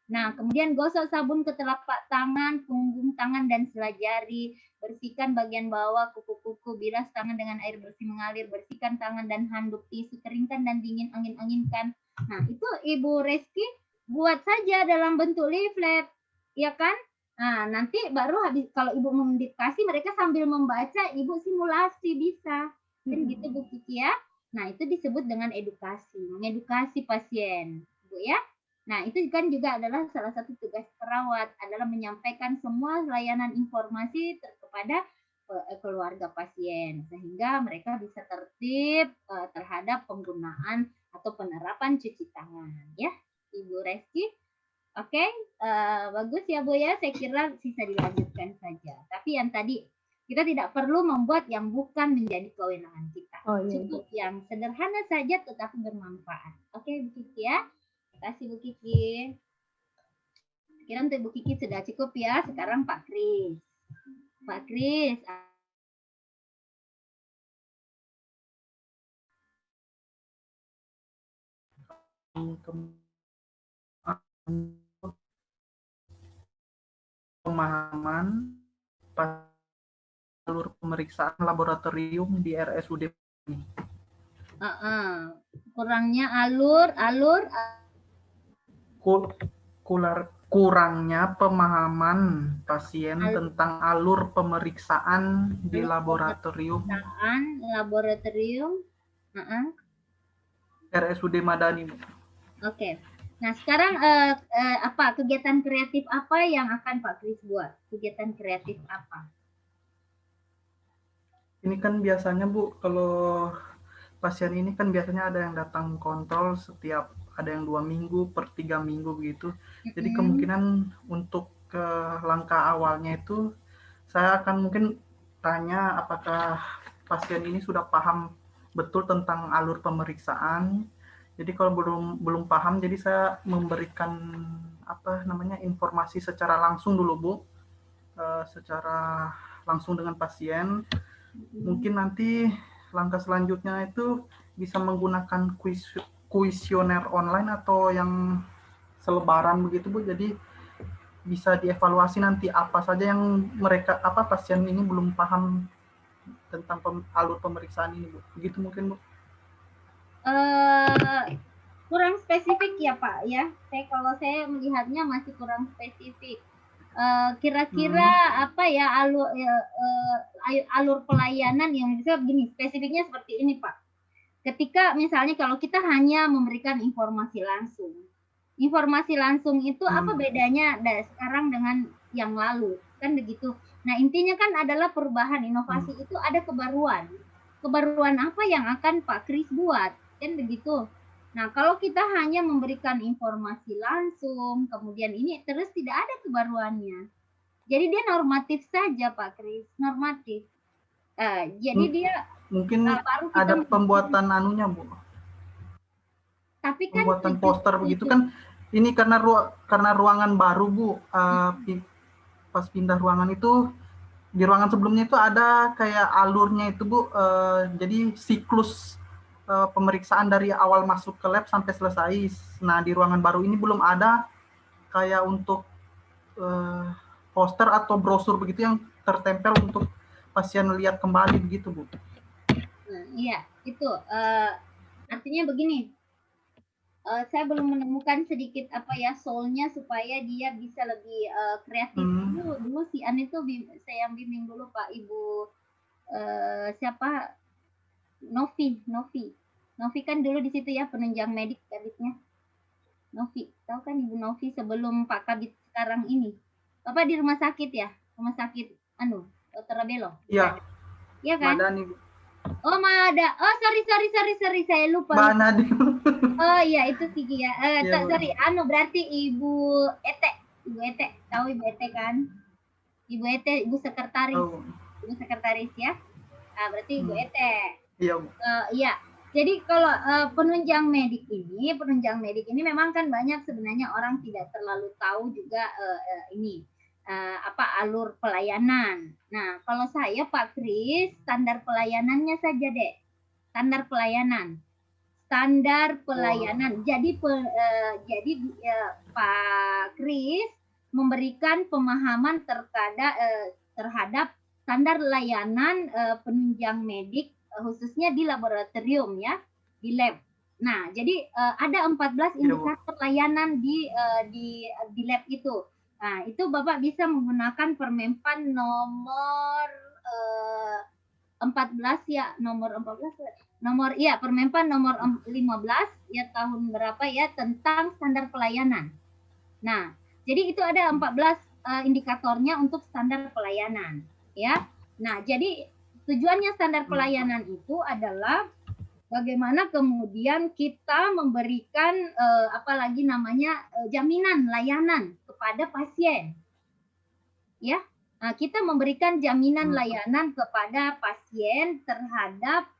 Nah, kemudian gosok sabun ke telapak tangan, punggung tangan dan sela jari, bersihkan bagian bawah kuku-kuku, bilas tangan dengan air bersih mengalir, bersihkan tangan dan handuk, tisu, keringkan dan dingin angin-anginkan. Nah, itu Ibu Reski buat saja dalam bentuk leaflet, ya kan? Nah, nanti baru habis kalau Ibu mendikasi, mereka sambil membaca, Ibu simulasi bisa. Kan gitu Bu Kiki ya. Nah, itu disebut dengan edukasi, mengedukasi pasien, Bu ya. Nah, itu kan juga adalah salah satu tugas perawat, adalah menyampaikan semua layanan informasi kepada keluarga pasien, sehingga mereka bisa tertib terhadap penggunaan atau penerapan cuci tangan. Ya, Ibu Reski. Oke, bagus ya Bu ya, saya kira bisa dilanjutkan saja. Tapi yang tadi, kita tidak perlu membuat yang bukan menjadi kewenangan kita. Oh, iya, Cukup yang sederhana saja tetapi bermanfaat. Oke, Bu Kiki ya. Terima kasih Bu Kiki. Kira untuk Bu Kiki sudah cukup ya. Sekarang Pak Kris. Pak Kris. Pemahaman alur pemeriksaan laboratorium di RSUD. Kurangnya alur kurangnya pemahaman pasien tentang alur pemeriksaan di laboratorium RSUD Madani. Oke. Nah, sekarang apa kegiatan kreatif apa yang akan Pak Kris buat? Kegiatan kreatif apa? Ini kan biasanya Bu, kalau pasien ini kan biasanya ada yang datang kontrol setiap, ada yang 2 minggu per 3 minggu begitu. Jadi kemungkinan untuk ke langkah awalnya itu saya akan mungkin tanya apakah pasien ini sudah paham betul tentang alur pemeriksaan. Jadi kalau belum paham, jadi saya memberikan informasi secara langsung dulu Bu, secara langsung dengan pasien. Mungkin nanti langkah selanjutnya itu bisa menggunakan kuesioner online atau yang selebaran begitu Bu. Jadi bisa dievaluasi nanti apa saja yang pasien ini belum paham tentang alur pemeriksaan ini Bu. Begitu mungkin Bu. Kurang spesifik ya Pak ya. Kalau saya melihatnya masih kurang spesifik. Kira-kira apa ya alur pelayanan yang bisa begini, spesifiknya seperti ini Pak. Ketika misalnya kalau kita hanya memberikan informasi langsung itu apa bedanya sekarang dengan yang lalu, kan begitu. Nah, intinya kan adalah perubahan, inovasi itu ada kebaruan apa yang akan Pak Kris buat, kan begitu. Nah, kalau kita hanya memberikan informasi langsung, kemudian ini terus tidak ada kebaruannya. Jadi dia normatif saja Pak Kris, normatif. Jadi dia mungkin ada pembuatan anunya Bu. Tapi kan pembuatan poster begitu kan. Ini karena ruangan baru Bu. Pas pindah ruangan itu, di ruangan sebelumnya itu ada kayak alurnya itu Bu. Jadi siklus pemeriksaan dari awal masuk ke lab sampai selesai. Nah, di ruangan baru ini belum ada kayak untuk poster atau brosur begitu yang tertempel untuk pasien lihat kembali begitu Bu. Iya, itu artinya begini. Saya belum menemukan sedikit soul-nya supaya dia bisa lebih kreatif. Dulu si An itu saya bimbing dulu Pak Ibu siapa Novi. Novi kan dulu di situ ya, penunjang medik kabitnya. Novi, tahu kan Ibu Novi sebelum Pak Kabit sekarang ini. Bapak di rumah sakit ya? Rumah sakit Dr. Abelo. Iya, Iya Mbak kan? Dani. Oh, ada. Oh, sorry, saya lupa. Mbak Nadi. Oh iya, itu Kiki ya. Iya, Bu. Sorry, berarti Ibu Ete. Ibu Ete, tahu Ibu Ete kan? Ibu Ete, Ibu sekretaris. Oh, Ibu sekretaris ya. Berarti Ibu Ete. iya, Bu. Iya. Jadi kalau penunjang medik ini memang kan banyak sebenarnya orang tidak terlalu tahu juga alur pelayanan. Nah, kalau saya Pak Kris, standar pelayanannya saja deh. Standar pelayanan. Jadi Pak Kris memberikan pemahaman terhadap standar layanan penunjang medik khususnya di laboratorium ya, di lab. Nah, jadi ada 14 indikator layanan di lab itu. Nah, itu Bapak bisa menggunakan Permenpan nomor 14 ya, Permenpan nomor 15 ya, tahun berapa ya, tentang standar pelayanan. Nah, jadi itu ada 14 indikatornya untuk standar pelayanan ya. Nah, jadi tujuannya standar pelayanan itu adalah bagaimana kemudian kita memberikan jaminan layanan kepada pasien. Ya. Nah, kita memberikan jaminan layanan kepada pasien terhadap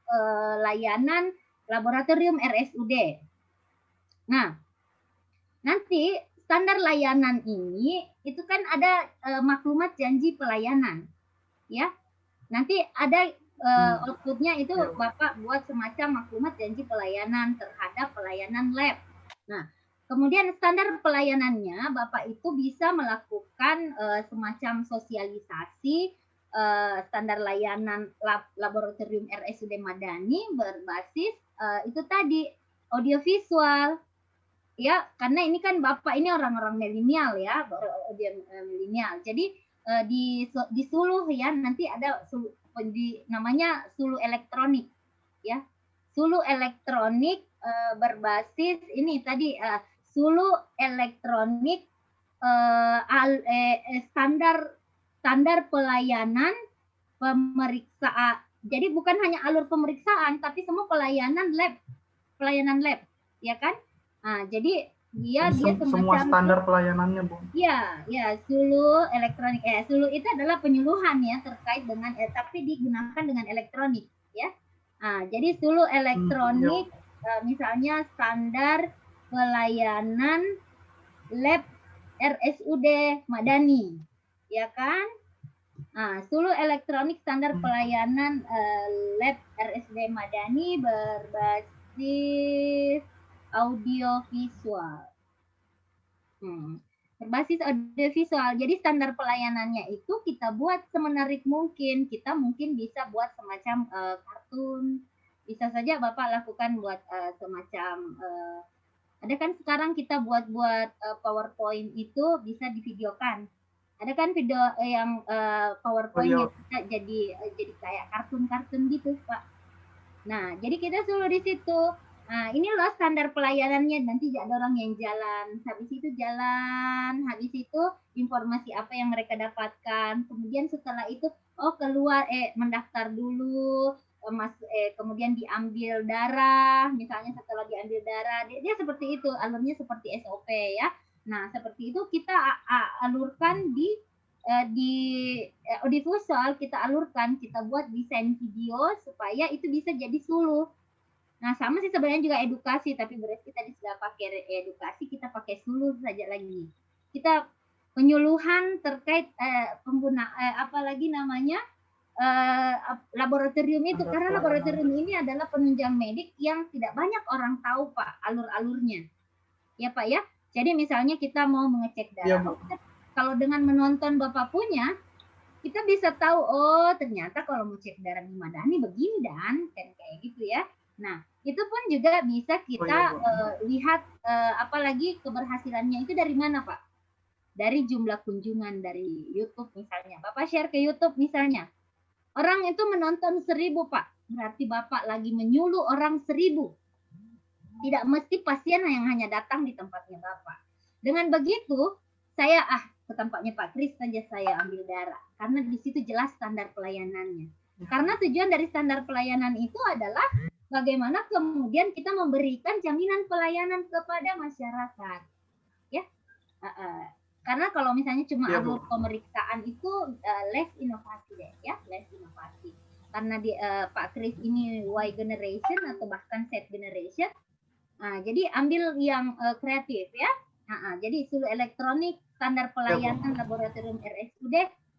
layanan laboratorium RSUD. Nah, nanti standar layanan ini itu kan ada maklumat janji pelayanan. Ya. Nanti ada outputnya itu Bapak buat semacam maklumat janji pelayanan terhadap pelayanan lab. Nah, kemudian standar pelayanannya Bapak itu bisa melakukan semacam sosialisasi standar layanan laboratorium RSUD Madani berbasis itu tadi audiovisual. Ya, karena ini kan Bapak ini orang-orang milenial ya, milenial. Jadi di Suluh ya, nanti ada namanya Suluh elektronik ya. Suluh elektronik berbasis ini tadi Suluh elektronik standar pelayanan pemeriksaan. Jadi bukan hanya alur pemeriksaan tapi semua pelayanan lab ya kan? Nah, jadi dia semua standar pelayanannya, Bu. Iya, Suluh elektronik. Suluh itu adalah penyuluhan ya terkait dengan tapi digunakan dengan elektronik ya. Nah, jadi Suluh elektronik misalnya standar pelayanan lab RSUD Madani, ya kan? Nah, Suluh elektronik standar pelayanan lab RSUD Madani berbasis audiovisual. Berbasis audiovisual. Jadi standar pelayanannya itu kita buat semenarik mungkin. Kita mungkin bisa buat semacam kartun. Bisa saja Bapak lakukan buat semacam ada kan sekarang kita buat PowerPoint itu bisa divideokan. Ada kan video yang PowerPoint yang bisa jadi kayak kartun-kartun gitu, Pak. Nah, jadi kita suruh di situ. Nah, ini loh standar pelayanannya, nanti ada orang yang jalan, habis itu informasi apa yang mereka dapatkan, kemudian setelah itu keluar mendaftar dulu, kemudian diambil darah, misalnya setelah diambil darah, dia seperti itu, alurnya seperti SOP ya. Nah, seperti itu kita alurkan di audiovisual, kita buat desain video supaya itu bisa jadi Suluh. Nah, sama sih sebenarnya juga edukasi, tapi berarti tadi sudah pakai edukasi, kita pakai Suluh saja lagi. Kita penyuluhan terkait laboratorium itu, karena laboratorium ini adalah penunjang medik yang tidak banyak orang tahu, Pak, alur-alurnya. Ya, Pak ya. Jadi misalnya kita mau mengecek darah, kalau dengan menonton Bapak punya, kita bisa tahu, ternyata kalau mau cek darah di Madani begini dan kayak gitu ya. Nah, itu pun juga bisa kita lihat apalagi keberhasilannya itu dari mana, Pak? Dari jumlah kunjungan dari YouTube misalnya. Bapak share ke YouTube misalnya. Orang itu menonton 1000, Pak. Berarti Bapak lagi menyuluh orang 1000. Tidak mesti pasien yang hanya datang di tempatnya Bapak. Dengan begitu, saya ke tempatnya Pak Kris saja saya ambil darah. Karena di situ jelas standar pelayanannya. Karena tujuan dari standar pelayanan itu adalah bagaimana kemudian kita memberikan jaminan pelayanan kepada masyarakat. Ya. Karena kalau misalnya cuma Iya, alur Bu. pemeriksaan itu less inovasi deh, ya, less inovasi. Karena di Pak Kris ini Y generation atau bahkan Z generation. Jadi ambil yang kreatif ya. Jadi seluruh elektronik standar pelayanan laboratorium RSUD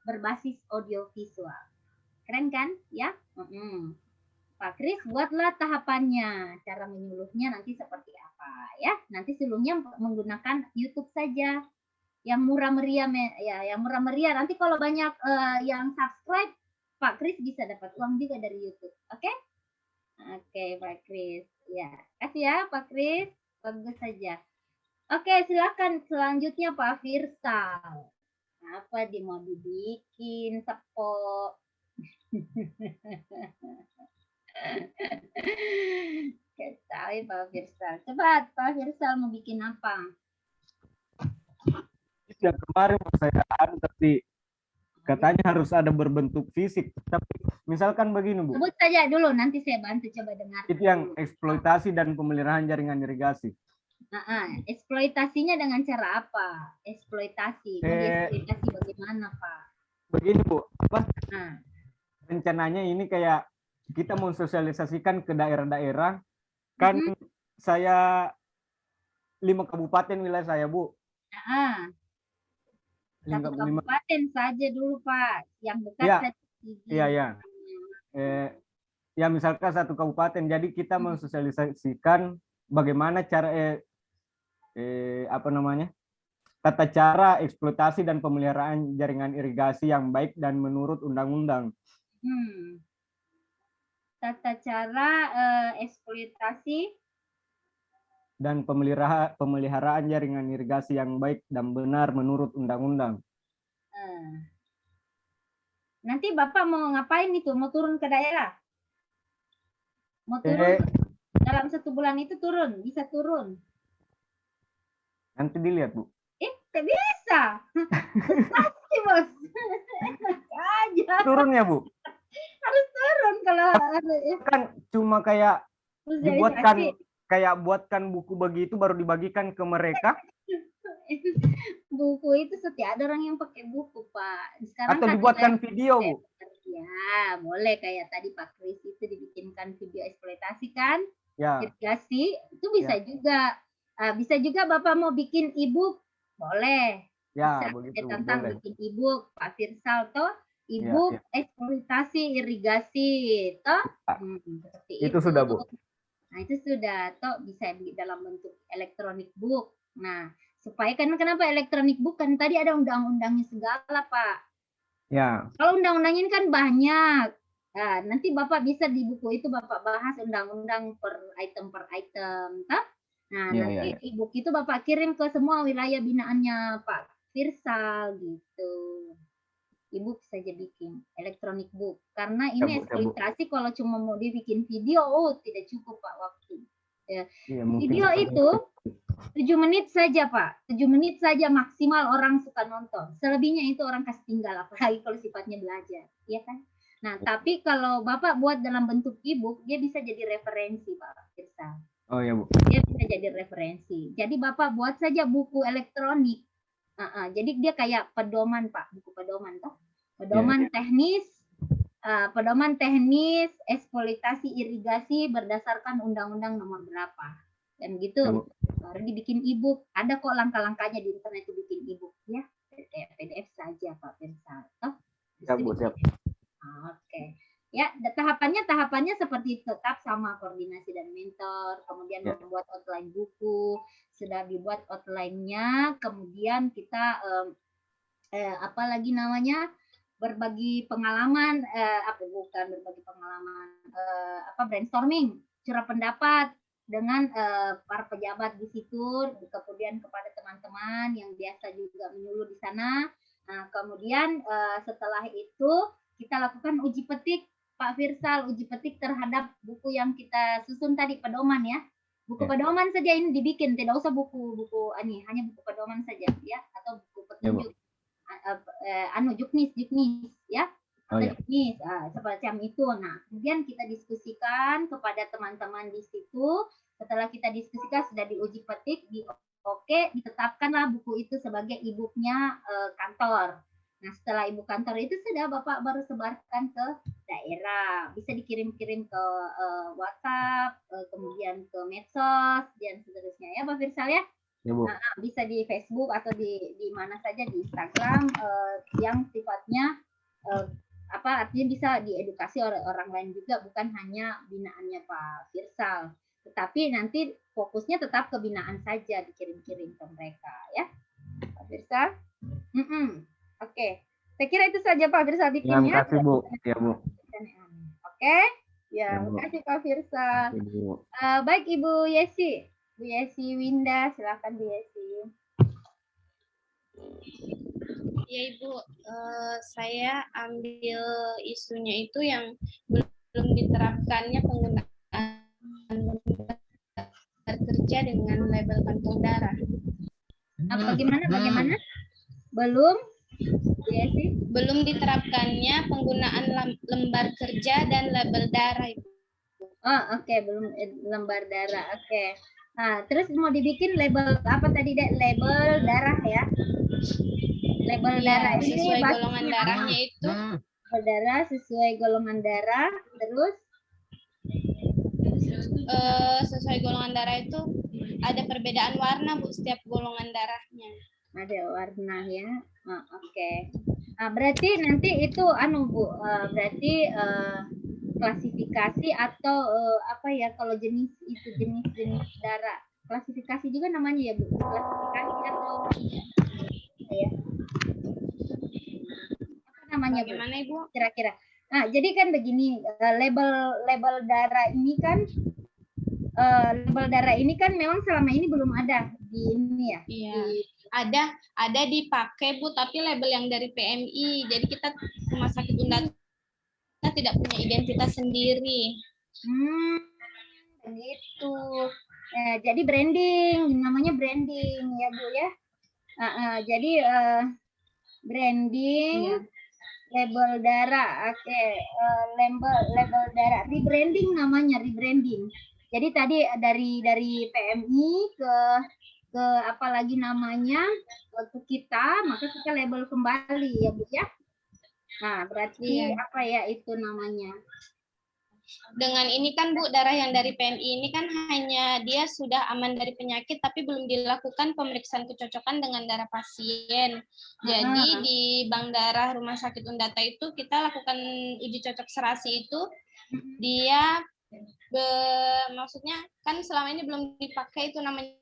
berbasis audio visual. Keren kan? Ya. Pak Kris buatlah tahapannya, cara menyuluhnya nanti seperti apa ya. Nanti seluruhnya menggunakan YouTube saja. Yang murah meriah ya, yang murah meriah. Nanti kalau banyak yang subscribe, Pak Kris bisa dapat uang juga dari YouTube. Oke? Oke, Pak Kris. Ya, kasih ya Pak Kris. Bagus saja. Oke, silakan selanjutnya Pak Firsal. Apa dia mau dibikin sepo? Ketahui Pak Firsal. Cepat, Pak Firsal mau bikin apa? Yang kemarin saya tapi katanya harus ada berbentuk fisik. Tapi misalkan begini Bu, Sebut saja dulu, nanti saya bantu coba dengar. itu yang eksploitasi dan pemeliharaan jaringan irigasi. Eksploitasinya dengan cara apa? Eksploitasi, mau dieksploitasi bagaimana Pak? Begini Bu, Nah, rencananya ini kayak kita mau sosialisasikan ke daerah-daerah. Kan saya 5 kabupaten wilayah saya Bu. Satu kabupaten saja dulu Pak, yang dekat Ya. saja. Iya. Ya misalkan satu kabupaten, jadi kita mensosialisasikan bagaimana cara tata cara eksploitasi dan pemeliharaan jaringan irigasi yang baik dan menurut undang-undang. Tata cara eksploitasi dan pemeliharaan jaringan irigasi yang baik dan benar menurut undang-undang. Nanti Bapak mau ngapain itu? Mau turun ke daerah? Mau turun dalam 1 bulan itu turun? Bisa turun? Nanti dilihat Bu. Tidak bisa. Pasti Bos. Aja. Turun ya Bu? Harus turun kalau kan cuma kayak buatkan buku begitu baru dibagikan ke mereka. Buku itu setiap ada orang yang pakai buku Pak. Sekarang atau dibuatkan video Bu. Ya boleh kayak tadi Pak Kris itu dibikinkan video eksploitasi kan. Ya. Irigasi itu bisa juga. Bisa juga Bapak mau bikin e-book boleh. Ya bisa begitu. Tentang boleh. bikin e-book Pak Firsal toh e-book eksploitasi irigasi toh. Seperti itu sudah Bu. Nah itu sudah toh bisa di dalam bentuk elektronik book. Nah supaya kenapa elektronik book kan tadi ada undang-undangnya segala Pak. Ya. Kalau undang-undangnya kan banyak. Nah, nanti Bapak bisa di buku itu Bapak bahas undang-undang per item toh. Nah nanti e-book itu Bapak kirim ke semua wilayah binaannya Pak Firsal gitu. E-book saja bikin elektronik book karena ini eksploitasi kalau cuma mau dibikin video tidak cukup Pak waktu ya. Video itu 7 menit saja Pak, 7 menit saja maksimal orang suka nonton, selebihnya itu orang kasih tinggal apalagi kalau sifatnya belajar ya kan. Nah tapi kalau Bapak buat dalam bentuk e-book dia bisa jadi referensi Pak Firsal. Oh ya Bu. Dia bisa jadi referensi, jadi Bapak buat saja buku elektronik. Jadi dia kayak pedoman Pak, buku pedoman toh. Pedoman teknis, pedoman teknis eksploitasi irigasi berdasarkan undang-undang nomor berapa. Dan gitu. Baru dibikin e-book. Ada kok langkah-langkahnya di internet itu bikin e-book ya. PDF saja Pak Firsal toh. Ya Bu, siap. Oke. Ya, tahapannya seperti tetap sama koordinasi dan mentor, kemudian membuat outline buku, sudah dibuat outline-nya, kemudian kita berbagi pengalaman, brainstorming, curah pendapat dengan para pejabat di situ, kemudian kepada teman-teman yang biasa juga menyuluh di sana. Nah, kemudian setelah itu kita lakukan uji petik Pak Firsal, uji petik terhadap buku yang kita susun tadi pedoman ya. Buku Ya. pedoman saja ini dibikin, tidak usah buku ini, hanya buku pedoman saja ya, atau buku Ya, Bu. petunjuk. Juknis ya. Oh, Atau ya. juknis, semacam itu. Nah, kemudian kita diskusikan kepada teman-teman di situ. Setelah kita diskusikan sudah diuji petik, oke, ditetapkanlah buku itu sebagai e-booknya kantor. Nah, setelah ibu kantor itu sudah Bapak baru sebarkan ke daerah. Bisa dikirim-kirim ke WhatsApp, kemudian ke medsos, dan seterusnya ya Pak Firsal ya. Ya, Bu. Nah, bisa di Facebook atau di mana saja, di Instagram yang sifatnya artinya bisa diedukasi oleh orang lain juga, bukan hanya binaannya Pak Firsal. Tetapi nanti fokusnya tetap ke binaan saja, dikirim-kirim ke mereka ya Pak Firsal. Oke, saya kira itu saja Pak Firsal bikinnya. Terima kasih, Bu. Ya, Bu. Oke, ya, Ya, Bu. terima kasih Pak Firsal. Ya, Bu. Baik Ibu Yesi, Bu Yesi Winda, silakan Bu Yesi. Ya Ibu, saya ambil isunya itu yang belum diterapkannya penggunaan lembar kerja dengan label kantong darah. Bagaimana? Belum? Ya sih. Belum diterapkannya penggunaan lembar kerja dan label darah itu. Oh, oke, belum lembar darah. Oke. Nah, terus mau dibikin label apa tadi, Dek? Label darah ya. Label darah ini sesuai golongan darahnya itu. Label darah sesuai golongan darah, terus sesuai golongan darah itu ada perbedaan warna, Bu, setiap golongan darahnya. Ada warna ya. Oke. Nah, berarti nanti itu Bu, berarti klasifikasi atau apa ya, kalau jenis darah. Klasifikasi juga namanya ya, Bu. Klasifikasi atau ya. Apa namanya, Bu? Bagaimana, Ibu? Kira-kira. Nah, jadi kan begini, label darah ini kan memang selama ini belum ada di ini ya. Iya. Ada dipakai, Bu, tapi label yang dari PMI. Jadi kita rumah sakit Undata kita tidak punya identitas sendiri. Begitu. Jadi branding, namanya branding ya Bu ya. Jadi branding, Iya. label darah, oke, label darah, rebranding namanya, rebranding. Jadi tadi dari PMI ke apa lagi namanya, ke kita, maka kita label kembali ya Bu ya. Nah, berarti apa ya itu namanya? Dengan ini kan Bu, darah yang dari PMI ini kan hanya dia sudah aman dari penyakit tapi belum dilakukan pemeriksaan kecocokan dengan darah pasien. Jadi di bank darah Rumah Sakit Undata itu kita lakukan uji cocok serasi itu, dia maksudnya kan selama ini belum dipakai itu namanya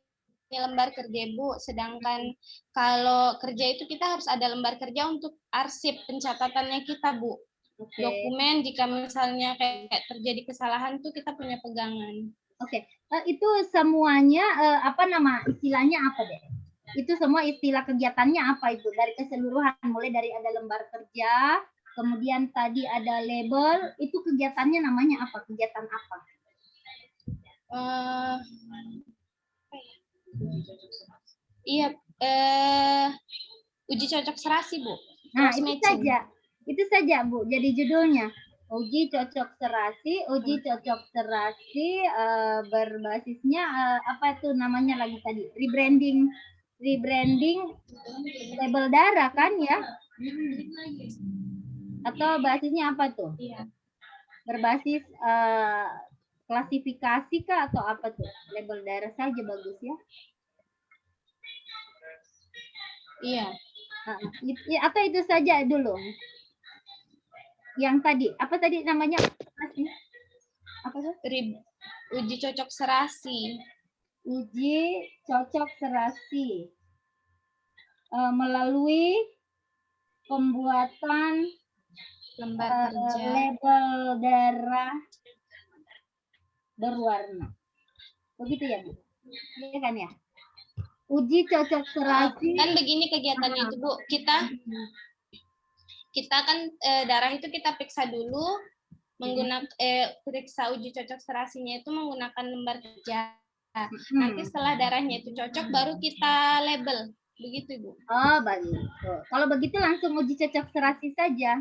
lembar kerja Bu, sedangkan kalau kerja itu kita harus ada lembar kerja untuk arsip pencatatannya kita Bu. Dokumen jika misalnya kayak terjadi kesalahan tuh kita punya pegangan. Oke. Itu semuanya apa nama istilahnya apa deh? Itu semua istilah kegiatannya apa itu dari keseluruhan, mulai dari ada lembar kerja, kemudian tadi ada label, itu kegiatannya namanya apa? Kegiatan apa? Iya, uji cocok serasi Bu. Nah, itu saja Bu. Jadi judulnya uji cocok serasi, berbasisnya apa itu namanya lagi tadi? Rebranding label darah kan ya? Atau basisnya apa tuh? Iya. Berbasis klasifikasi kah atau apa tuh? Label darah saja bagus ya? Iya. Atau itu saja dulu? Yang tadi, apa tadi namanya? Apa tuh? Uji cocok serasi. Uji cocok serasi. Melalui pembuatan lembar kerja label darah berwarna. Begitu ya, Bu? Iya kan ya? Uji cocok serasi. Kan begini kegiatannya itu Bu, kita kan darah itu kita periksa dulu menggunakan periksa uji cocok serasinya itu menggunakan lembar kerja. Nanti setelah darahnya itu cocok, baru kita label. Begitu, Ibu. Oh, bagus. Kalau begitu langsung uji cocok serasi saja.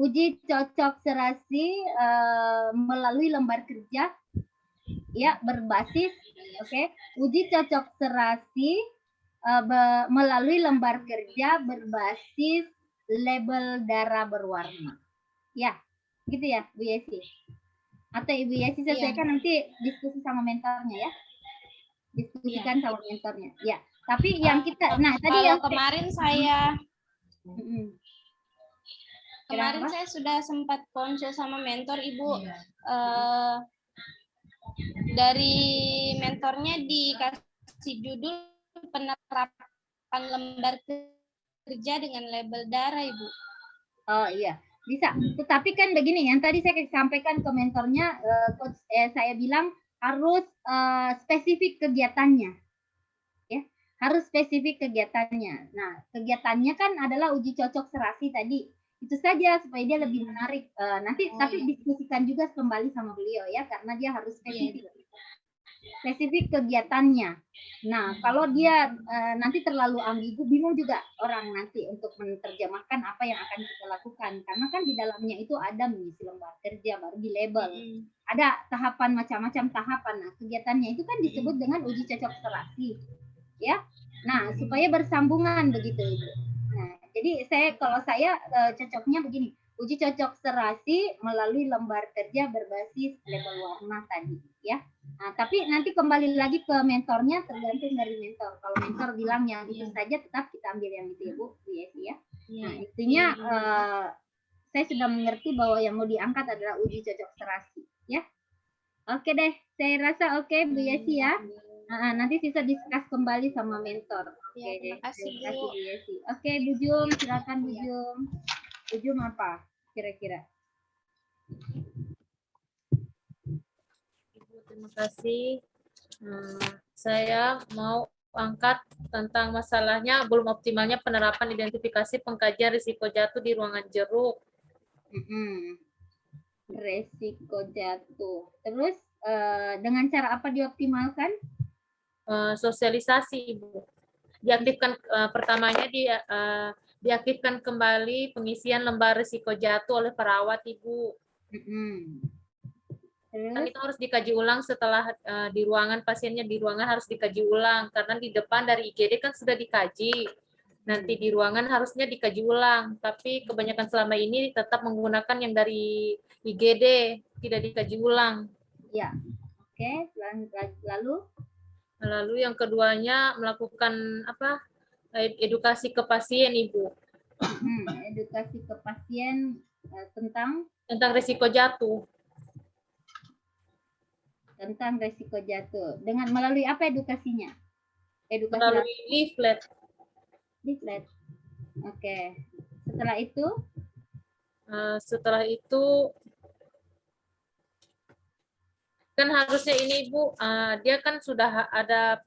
Uji cocok serasi melalui lembar kerja ya berbasis uji cocok serasi melalui lembar kerja berbasis label darah berwarna. Ya, gitu ya, Bu Yesi. Atau Ibu Yesi selesaikan nanti diskusi sama mentornya ya. Diskusikan sama mentornya. Ya. Tapi yang kita tadi kalau yang kemarin saya kemarin Kenapa? saya sudah sempat konsul sama mentor, Ibu. Dari mentornya dikasih judul penerapan lembar kerja dengan label darah, Ibu. Oh iya, bisa. Tetapi kan begini, yang tadi saya sampaikan ke mentornya, saya bilang harus spesifik kegiatannya. Ya, harus spesifik kegiatannya. Nah, kegiatannya kan adalah uji cocok serasi tadi. Itu saja supaya dia lebih menarik. Tapi diskusikan juga kembali sama beliau ya, karena dia harus spesifik kegiatannya. Nah, kalau dia nanti terlalu ambigu, bingung juga orang nanti untuk menerjemahkan apa yang akan kita lakukan. Karena kan di dalamnya itu ada mengisi lembar kerja, baru di label. Ada tahapan macam-macam tahapan. Nah, kegiatannya itu kan disebut dengan uji cocok serasi. Ya. Nah, supaya bersambungan begitu Ibu. Nah, jadi kalau saya cocoknya begini. Uji cocok serasi melalui lembar kerja berbasis label warna tadi, ya. Nah, tapi nanti kembali lagi ke mentornya, tergantung dari mentor. Kalau mentor bilang yang itu saja, tetap kita ambil yang itu ya Bu Yesi ya. Nah, intinya saya sudah mengerti bahwa yang mau diangkat adalah uji cocok serasi, ya. Oke deh, saya rasa oke Bu Yesi ya. Nanti sisa diskus kembali sama mentor. Oke deh. Terima kasih, Terima kasih Bu. Bu Yesi. Oke, Bu Jum, silakan Bu Jum. Bu Jum apa kira-kira? Ibu, terima kasih. Saya mau angkat tentang masalahnya belum optimalnya penerapan identifikasi pengkajian risiko jatuh di ruangan jeruk. Resiko jatuh. Terus dengan cara apa dioptimalkan? Sosialisasi, Ibu. Diaktifkan pertamanya diaktifkan kembali pengisian lembar risiko jatuh oleh perawat, Ibu. Kan itu harus dikaji ulang setelah di ruangan pasiennya di ruangan harus dikaji ulang karena di depan dari IGD kan sudah dikaji. Nanti di ruangan harusnya dikaji ulang, tapi kebanyakan selama ini tetap menggunakan yang dari IGD, tidak dikaji ulang. Ya. Oke, lalu yang keduanya melakukan edukasi ke pasien, Ibu. Edukasi ke pasien tentang risiko jatuh. Tentang risiko jatuh. Dengan melalui apa edukasinya? Melalui leaflet. Leaflet. Oke. Setelah itu kan harusnya ini Ibu, dia kan sudah ada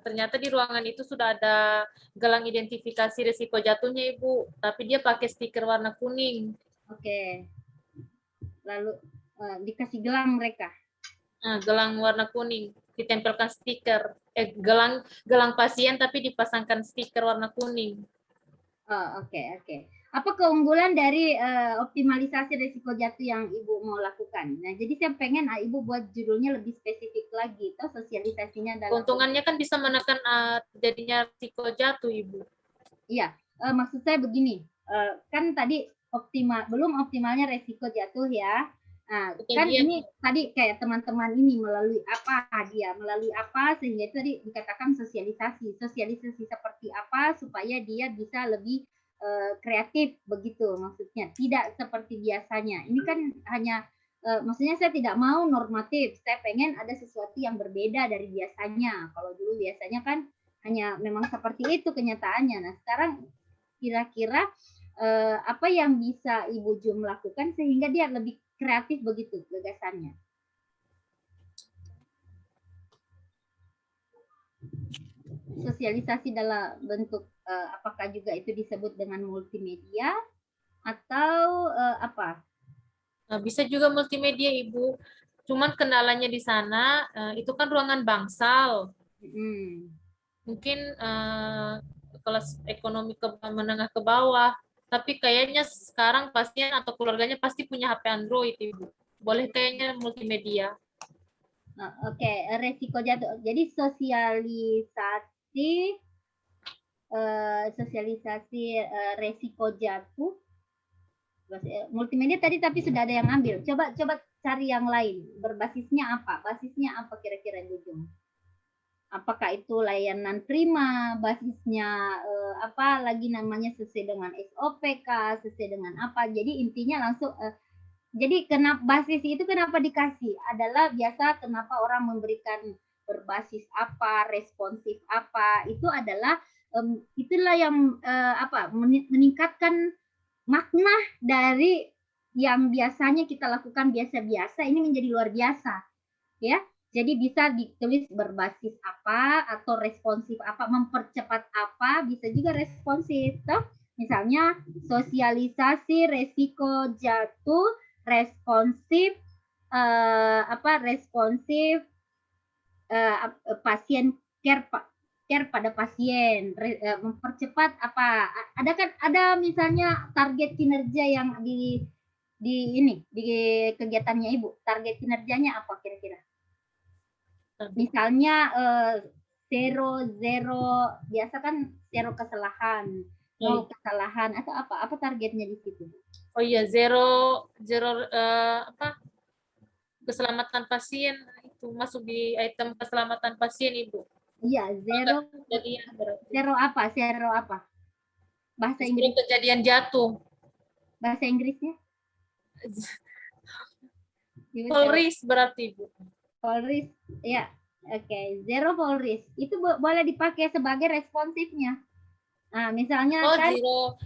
ternyata di ruangan itu sudah ada gelang identifikasi risiko jatuhnya Ibu, tapi dia pakai stiker warna kuning. Oke. Lalu dikasih gelang mereka. Gelang warna kuning, ditempelkan stiker. Gelang pasien tapi dipasangkan stiker warna kuning. Oh, oke. Apa keunggulan dari optimalisasi risiko jatuh yang Ibu mau lakukan? Nah, jadi saya pengen Ibu buat judulnya lebih spesifik lagi, atau sosialisasinya dalam. Keuntungannya kan bisa menekan jadinya risiko jatuh, Ibu. Iya, maksud saya begini, kan tadi belum optimalnya risiko jatuh ya. Nah, kan ini tadi kayak teman-teman ini melalui apa sehingga itu tadi dikatakan sosialisasi seperti apa supaya dia bisa lebih kreatif begitu maksudnya, tidak seperti biasanya. Ini kan hanya maksudnya saya tidak mau normatif, saya pengen ada sesuatu yang berbeda dari biasanya. Kalau dulu biasanya kan hanya memang seperti itu kenyataannya. Nah, sekarang kira-kira apa yang bisa Ibu Jum lakukan sehingga dia lebih kreatif begitu gagasannya? Sosialisasi dalam bentuk apakah juga itu disebut dengan multimedia atau apa? Bisa juga multimedia, Ibu. Cuman kendalanya di sana itu kan ruangan bangsal. Mungkin kelas ekonomi menengah ke bawah. Tapi kayaknya sekarang pasien atau keluarganya pasti punya HP Android, Ibu. Boleh kayaknya multimedia. Oke, resiko jatuh. Jadi sosialisasi resiko jatuh. Multimedia tadi tapi sudah ada yang ambil. Coba cari yang lain. Berbasisnya apa? Basisnya apa kira-kira Bujung? Apakah itu layanan prima, basisnya apa lagi namanya sesuai dengan SOPK, sesuai dengan apa. Jadi intinya langsung jadi kenapa basis itu kenapa dikasih adalah biasa kenapa orang memberikan berbasis apa, responsif apa, itu adalah itulah yang apa meningkatkan makna dari yang biasanya kita lakukan biasa-biasa ini menjadi luar biasa. Ya. Jadi bisa ditulis berbasis apa atau responsif apa, mempercepat apa, bisa juga responsif. Toh? Misalnya sosialisasi resiko jatuh, responsif responsif pasien care pada pasien, mempercepat apa? Ada misalnya target kinerja yang di kegiatannya Ibu. Target kinerjanya apa kira-kira? Misalnya zero biasa kan zero kesalahan, nol kesalahan atau apa targetnya di situ? Oh iya, zero apa keselamatan pasien itu masuk di item keselamatan pasien Ibu. Iya, zero apa? Bahasa Inggris. Kejadian jatuh. Bahasa Inggrisnya? Fall risk berarti Ibu. Fall risk, ya. Oke, zero fall risk. Itu boleh dipakai sebagai responsifnya. Nah, misalnya kan zero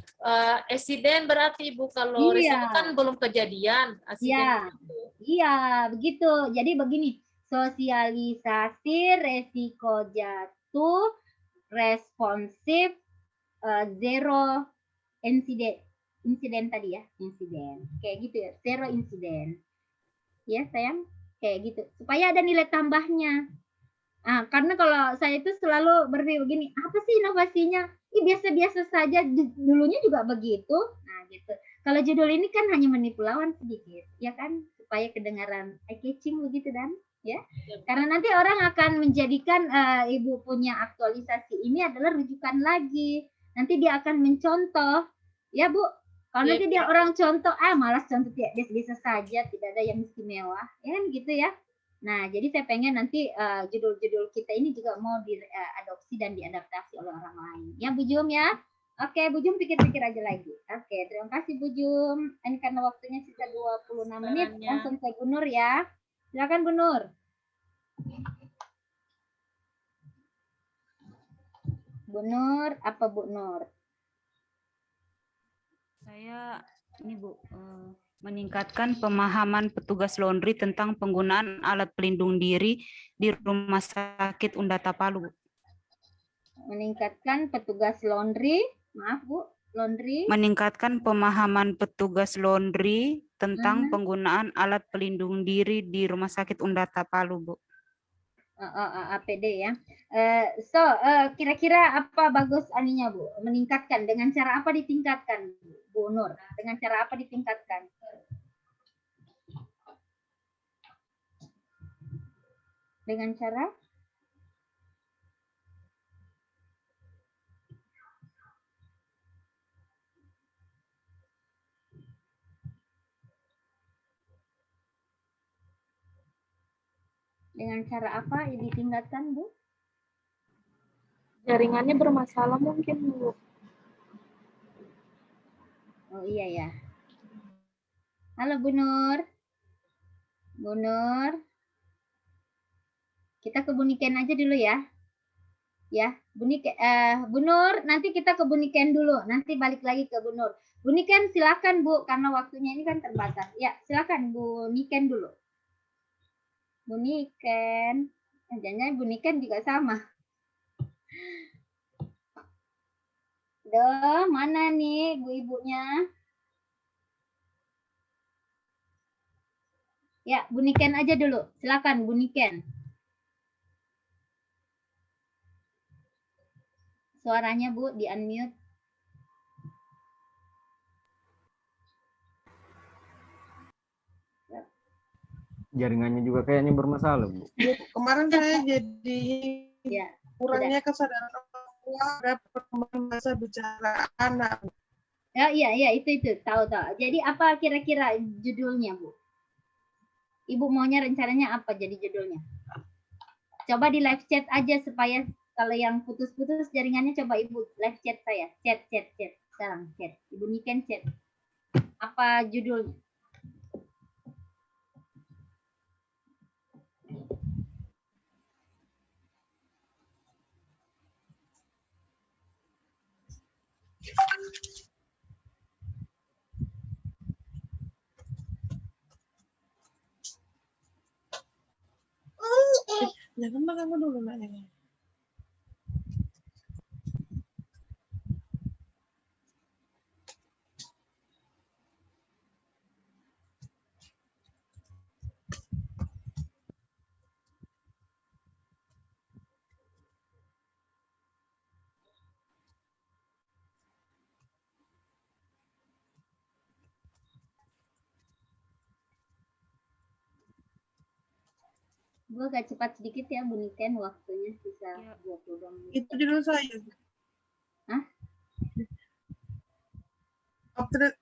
accident berarti Ibu kalau resiko kan belum kejadian accident. Iya, begitu. Jadi begini, sosialisasi resiko jatuh, responsif, zero insiden tadi ya, insiden. Kayak gitu ya, zero insiden. Ya, sayang. Kayak gitu. Supaya ada nilai tambahnya. Nah, karena kalau saya itu selalu berpikir begini, apa sih inovasinya? Biasa-biasa saja, dulunya juga begitu. Nah, gitu. Kalau judul ini kan hanya menipu lawan sedikit, ya kan? Supaya kedengaran eye-catching begitu dan ya. Karena nanti orang akan menjadikan Ibu punya aktualisasi ini adalah rujukan lagi. Nanti dia akan mencontoh, ya Bu. Kalau nanti dia orang contoh, malas contoh biasa saja, tidak ada yang istimewa, ya kan gitu ya. Nah, jadi saya pengen nanti judul-judul kita ini juga mau diadopsi dan diadaptasi oleh orang lain. Ya, Bu Jum ya. Oke, Bu Jum pikir-pikir aja lagi. Oke, terima kasih Bu Jum. Ini karena waktunya sisa 26 menit, langsung ke Bu Nur ya. Silakan Bu Nur. Bu Nur, apa Bu Nur? Saya ini Bu, meningkatkan pemahaman petugas laundry tentang penggunaan alat pelindung diri di Rumah Sakit Undata Palu. Meningkatkan petugas laundry, maaf Bu, laundry. Meningkatkan pemahaman petugas laundry tentang penggunaan alat pelindung diri di Rumah Sakit Undata Palu, Bu. APD ya. Kira-kira apa bagus aninya Bu? Meningkatkan dengan cara apa ditingkatkan Bu Nur? Dengan cara apa ditingkatkan? Dengan cara? Dengan cara apa ditingkatkan, Bu? Jaringannya bermasalah mungkin, Bu. Oh iya ya. Halo Bu Nur. Bu Nur. Kita ke Bu Niken aja dulu ya. Ya, Bu Nur, nanti kita ke Bu Niken dulu. Nanti balik lagi ke Bu Nur. Bu Niken silakan Bu, karena waktunya ini kan terbatas. Ya, silakan Bu Niken dulu. Bu Niken. Jangan-jangan Bu Niken juga sama. Duh, mana nih Bu ibunya? Ya, Bu Niken aja dulu. Silakan Bu Niken. Suaranya Bu di unmute. Jaringannya juga kayaknya bermasalah, Bu. Kemarin saya jadi Ya, kurangnya kesadaran orang tua ada perkembangan bahasa bicara anak. ya, iya, itu tahu. Jadi apa kira-kira judulnya, Bu? Ibu maunya rencananya apa jadi judulnya? Coba di live chat aja supaya kalau yang putus-putus jaringannya coba Ibu live chat saya. Chat. Sekarang chat. Ibu Niken chat. Apa judulnya? Jangan kamu dulu nanya. Bu agak cepat sedikit ya Bu Niken, waktunya sisa 22 menit. Itu judul saya. Hah?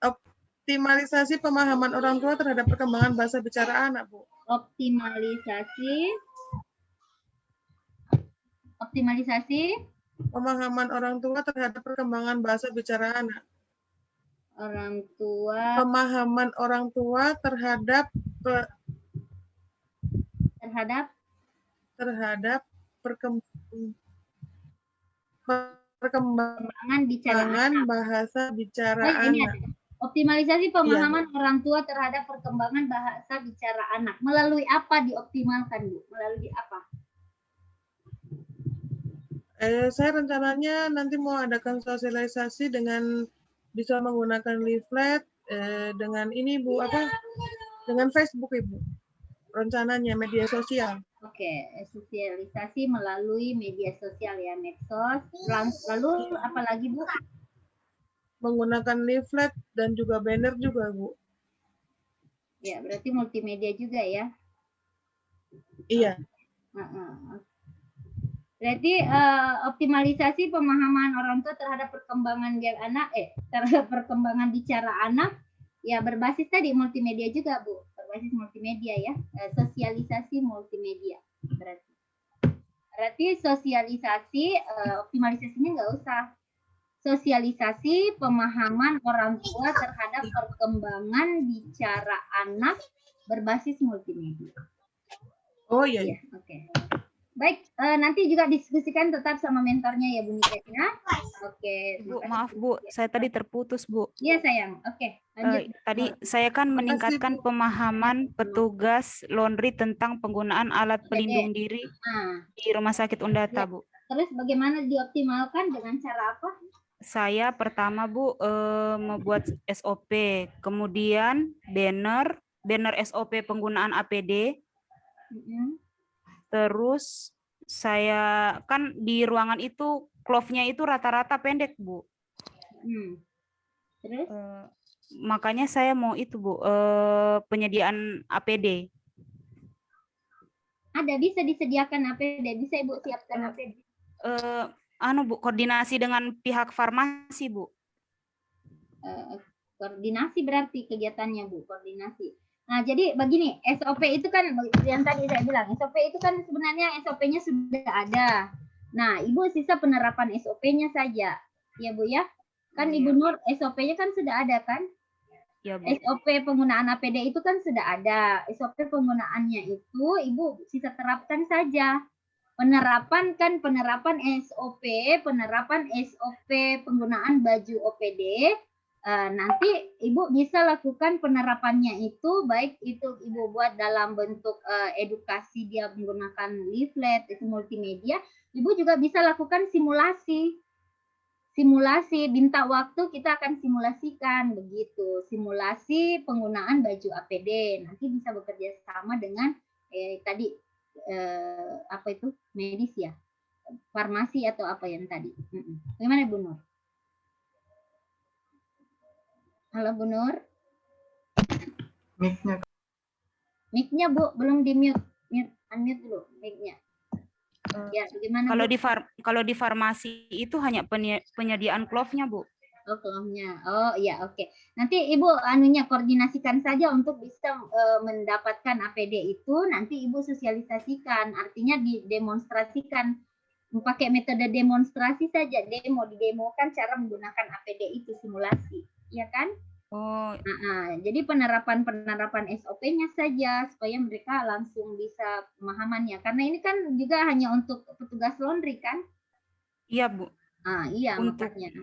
Optimalisasi pemahaman orang tua terhadap perkembangan bahasa bicara anak, Bu. Optimalisasi pemahaman orang tua terhadap perkembangan bahasa bicara anak. Orang tua Pemahaman orang tua terhadap perkembangan bahasa bicara anak. Optimalisasi pemahaman orang tua terhadap perkembangan bahasa bicara anak. Melalui apa dioptimalkan, Bu? Melalui apa? Saya rencananya nanti mau adakan sosialisasi dengan bisa menggunakan leaflet dengan ini Bu, dengan Facebook Ibu. Rencananya media sosial. Oke, sosialisasi melalui media sosial ya, medsos. Lalu apa lagi Bu? Menggunakan leaflet dan juga banner juga Bu. Ya, berarti multimedia juga ya? Iya. Berarti optimalisasi pemahaman orang tua terhadap perkembangan terhadap perkembangan bicara anak ya berbasis tadi multimedia juga Bu, berbasis multimedia ya, sosialisasi multimedia berarti sosialisasi optimalisasinya nggak usah, sosialisasi pemahaman orang tua terhadap perkembangan bicara anak berbasis multimedia. Oh iya. Oke. Baik, nanti juga diskusikan tetap sama mentornya ya Bu Niken ya. Oke. Bu, maaf Bu, saya tadi terputus Bu. Iya sayang. Oke, lanjut. Tadi saya kan meningkatkan pemahaman petugas laundry tentang penggunaan alat pelindung diri di Rumah Sakit Undata Bu. Terus bagaimana dioptimalkan dengan cara apa? Saya pertama Bu membuat SOP, kemudian banner SOP penggunaan APD. Terus saya kan di ruangan itu cloth-nya itu rata-rata pendek Bu. Terus? Makanya saya mau itu Bu, penyediaan APD. Ada, bisa disediakan APD, bisa Ibu siapkan APD. Bu, koordinasi dengan pihak farmasi Bu. Koordinasi berarti kegiatannya Bu, koordinasi. Nah, jadi begini, SOP itu kan yang tadi saya bilang, SOP itu kan sebenarnya SOP-nya sudah ada. Nah, Ibu sisa penerapan SOP-nya saja. Ya, Bu ya? Kan Ibu Nur, SOP-nya kan sudah ada kan? Ya, Bu. SOP penggunaan APD itu kan sudah ada. SOP penggunaannya itu Ibu sisa terapkan saja. Penerapan SOP penggunaan baju OPD. Nanti Ibu bisa lakukan penerapannya itu, baik itu Ibu buat dalam bentuk edukasi dia menggunakan leaflet, itu multimedia. Ibu juga bisa lakukan simulasi simulasi, minta waktu kita akan simulasikan begitu. Simulasi penggunaan baju APD. Nanti bisa bekerja sama dengan tadi apa itu medis ya, farmasi atau apa yang tadi. Gimana Bu Nur? Halo Bu Nur. Mic-nya. Mic-nya Bu belum di mute, unmute dulu mic-nya. Ya, bagaimana Kalau Bu? kalau di farmasi itu hanya penyediaan glove-nya, Bu. Oh, glove-nya. Oh, iya, oke. Nanti Ibu anunya koordinasikan saja untuk bisa mendapatkan APD itu, nanti Ibu sosialisasikan, artinya didemonstrasikan. Pakai metode demonstrasi saja, didemokan cara menggunakan APD itu simulasi, ya kan? Oh, jadi penerapan SOP-nya saja supaya mereka langsung bisa pemahamannya. Karena ini kan juga hanya untuk petugas laundry kan? iya, Bu. Iya, Untuk makanya.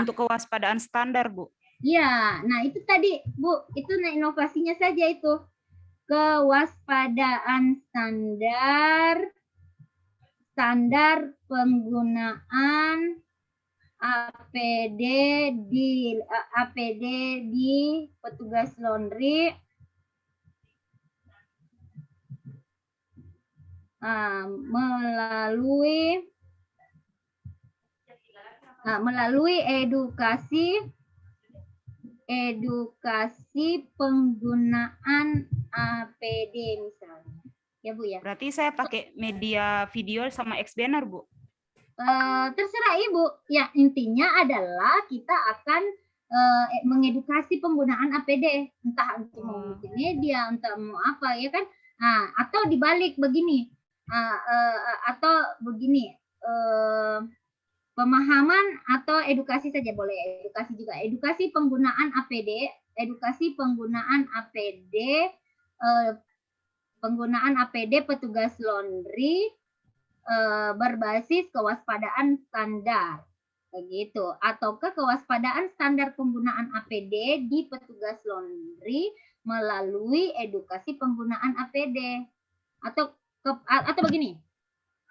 untuk kewaspadaan standar, Bu. Iya, nah itu tadi, Bu, itu inovasinya saja itu. Kewaspadaan standar penggunaan APD di petugas laundry melalui edukasi penggunaan APD misalnya. Ya Bu ya. Berarti saya pakai media video sama Xbanner, Bu. Terserah Ibu. Ya, intinya adalah kita akan mengedukasi penggunaan APD, entah untuk menggunakan media, untuk mau apa ya kan? Atau dibalik begini, pemahaman atau edukasi saja boleh, edukasi juga, edukasi penggunaan APD, penggunaan APD petugas laundry berbasis kewaspadaan standar, begitu, ataukah kewaspadaan standar penggunaan APD di petugas laundry melalui edukasi penggunaan APD, atau begini,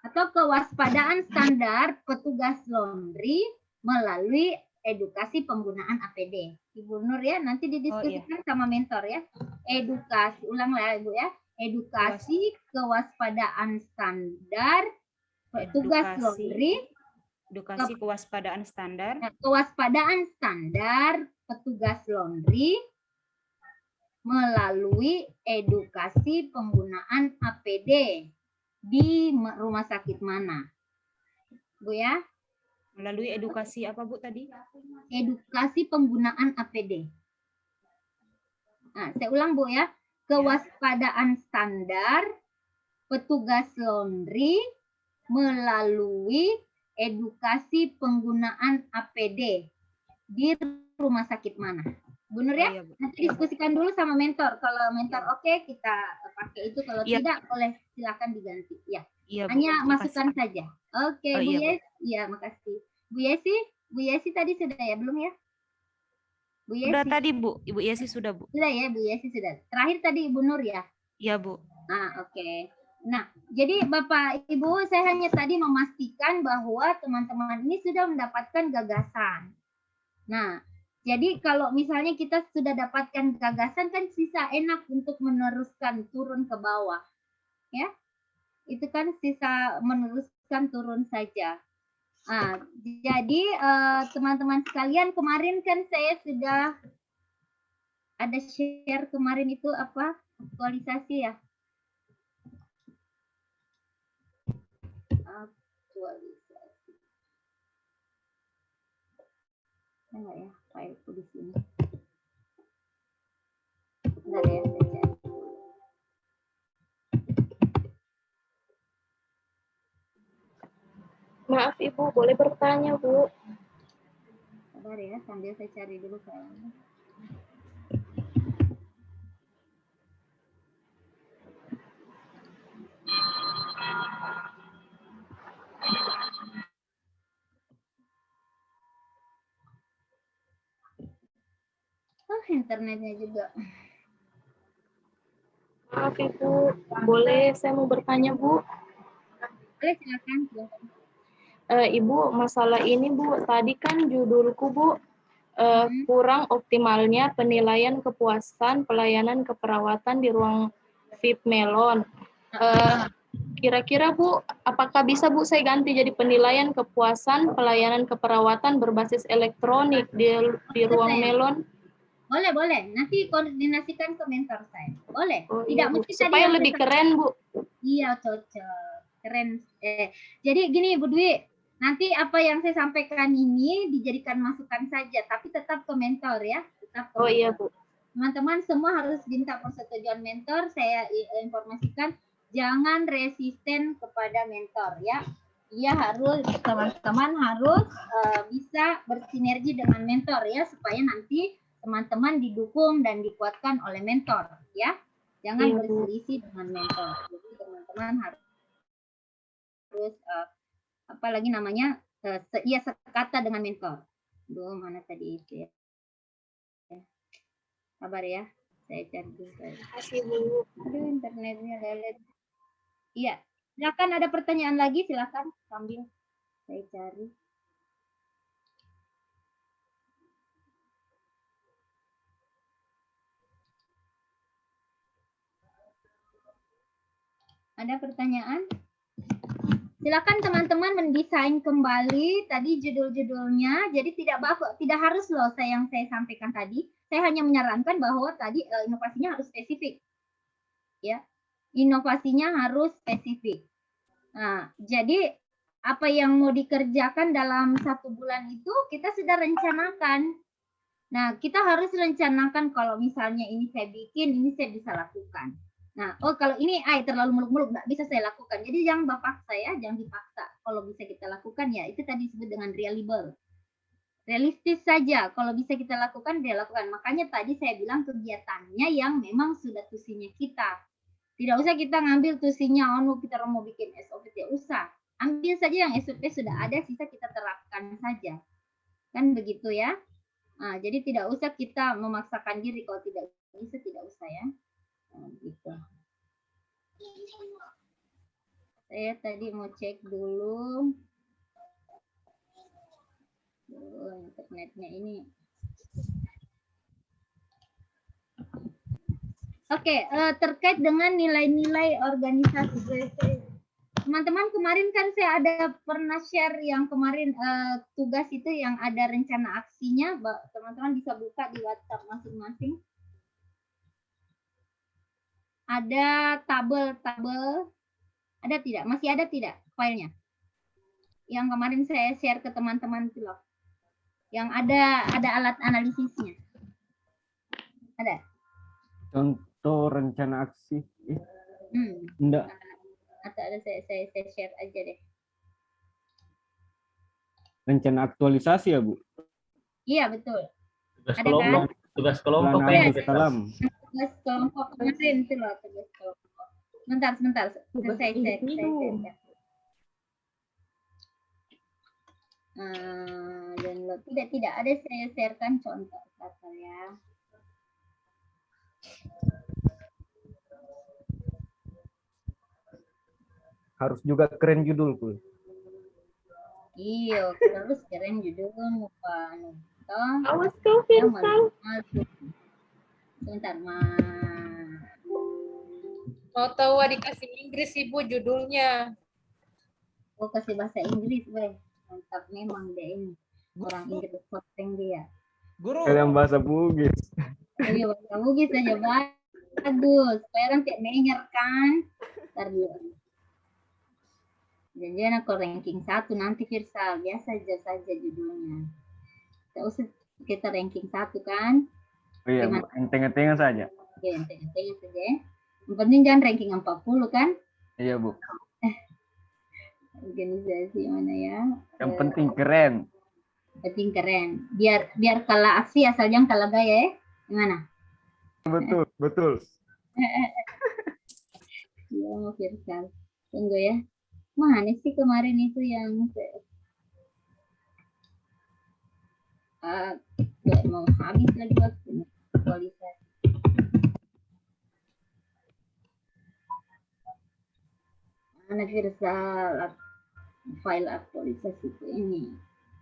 atau kewaspadaan standar petugas laundry melalui edukasi penggunaan APD. Ibu Nur ya, nanti didiskusikan sama mentor ya. Edukasi, ulang lah Ibu ya. Edukasi kewaspadaan standar petugas laundry, edukasi kewaspadaan standar petugas laundry melalui edukasi penggunaan APD di rumah sakit mana, Bu ya? Melalui edukasi apa Bu tadi? Edukasi penggunaan APD. Nah, saya ulang Bu ya. Kewaspadaan standar petugas laundry melalui edukasi penggunaan APD di rumah sakit mana. Benar ya? Nanti diskusikan dulu sama mentor. Kalau mentor oke, kita pakai itu. Kalau tidak, boleh silakan diganti. Ya. Hanya masukkan saja. Oke, Bu Yesi. Ya, makasih. Bu Yesi tadi sudah ya, belum ya? Bu Yesi. Sudah tadi Bu, Ibu Yesi sudah Bu. Sudah ya, Bu Yesi sudah. Terakhir tadi Ibu Nur ya? Iya Bu. Oke. Nah, jadi Bapak Ibu, saya hanya tadi memastikan bahwa teman-teman ini sudah mendapatkan gagasan. Nah, jadi kalau misalnya kita sudah dapatkan gagasan kan sisa enak untuk meneruskan turun ke bawah. Ya. Itu kan sisa meneruskan turun saja. Jadi teman-teman sekalian, kemarin kan saya sudah ada share kemarin itu apa? Aktualisasi ya. Aktualisasi. Enggak ya, fileku di sini. Enggak ya, saya cari. Maaf Ibu, boleh bertanya Bu? Sabar ya, sambil saya cari dulu filenya. Internetnya juga. Maaf Ibu, boleh saya mau bertanya Bu? Boleh silakan. Ibu, masalah ini Bu, tadi kan judulku Bu, kurang optimalnya penilaian kepuasan pelayanan keperawatan di ruang VIP Melon. Kira-kira Bu, apakah bisa Bu saya ganti jadi penilaian kepuasan pelayanan keperawatan berbasis elektronik di ruang Melon? Boleh, boleh. Nanti koordinasikan ke mentor saya. Boleh. Oh, Tidak iya, Bu. mesti tadi Supaya yang lebih saya keren Bu. Iya, cocok. Keren. Jadi gini Bu Dwi, nanti apa yang saya sampaikan ini dijadikan masukan saja, tapi tetap ke mentor ya. Tetap ke Oh iya mentor. Bu. Teman-teman semua harus minta persetujuan mentor. Saya informasikan jangan resisten kepada mentor ya. Dia harus, teman-teman harus bisa bersinergi dengan mentor ya, supaya nanti teman-teman didukung dan dikuatkan oleh mentor ya. Jangan berselisih dengan mentor. Jadi teman-teman harus apalagi namanya sekata dengan mentor. Duh, mana tadi itu ya. Sabar ya, saya cari dulu. Terima kasih Bu. Aduh, internetnya lelet. Iya, silakan ada pertanyaan lagi, silakan sambil saya cari. Ada pertanyaan? Silakan teman-teman mendesain kembali tadi judul-judulnya. Jadi tidak harus loh yang saya sampaikan tadi. Saya hanya menyarankan bahwa tadi inovasinya harus spesifik. Ya. Inovasinya harus spesifik. Nah, jadi apa yang mau dikerjakan dalam 1 bulan itu kita sudah rencanakan. Nah, kita harus rencanakan kalau misalnya ini saya bikin, ini saya bisa lakukan. Nah, kalau ini terlalu muluk-muluk, nggak bisa saya lakukan. Jadi jangan dipaksa ya, jangan dipaksa. Kalau bisa kita lakukan ya, itu tadi disebut dengan reliable. Realistis saja, kalau bisa kita lakukan, dia lakukan. Makanya tadi saya bilang kegiatannya yang memang sudah tusinya kita. Tidak usah kita ngambil tusinya, kita mau bikin SOP, tidak usah. Ambil saja yang SOP sudah ada, sisa kita terapkan saja. Kan begitu ya. Nah, jadi tidak usah kita memaksakan diri, kalau tidak bisa, tidak usah ya. Nah, gitu. Saya tadi mau cek dulu. Internetnya ini. Oke, terkait dengan nilai-nilai organisasi. Teman-teman kemarin kan saya ada pernah share yang kemarin tugas itu yang ada rencana aksinya. Teman-teman bisa buka di WhatsApp masing-masing. Ada tabel, ada tidak? Masih ada tidak filenya? Yang kemarin saya share ke teman-teman itu loh. Yang ada alat analisisnya. Ada? Contoh rencana aksi. Enggak. Atau ada saya share aja deh. Rencana aktualisasi ya, Bu? Iya, betul. Tugas Ada kelompok, kan? tugas kelompok Pelana kayak aja gitu. salam. Tugas kelompok kemarin itu loh, tugas kelompok. Sebentar. Saya download. Tidak ada saya sharekan contoh kata ya. Harus juga keren judulku. Iya, harus keren judulnya Pak. Awas kau Firsal. Sebentar, Tahu dikasih Inggris Ibu judulnya. kasih bahasa Inggris, weh. Mantap memang deh ini. Orang Inggris poteng dia. Guru. Kalian bahasa Bugis. Iya, bahasa Bugis aja bagus. Sekarang kayak menger kan. Ntar dulu. Jangan aku ranking 1 nanti Firsal. Biasa saja judulnya. Tidak usah kita ranking 1 kan. Oh iya, enteng-entengan saja. Oke, enteng-entengan saja. Yang penting jangan ranking 40 kan. Iya, Bu. Organisasi mana ya? Yang penting keren. Penting keren. Biar kalah aksi asal jangan kalah gaya ya. Gimana? Betul. Iya, mau Firsal. Tunggu ya. Mana sih kemarin itu yang mau habis lagi waktunya. Kualitas. Mana Firsal? file aktualisasi ke ini.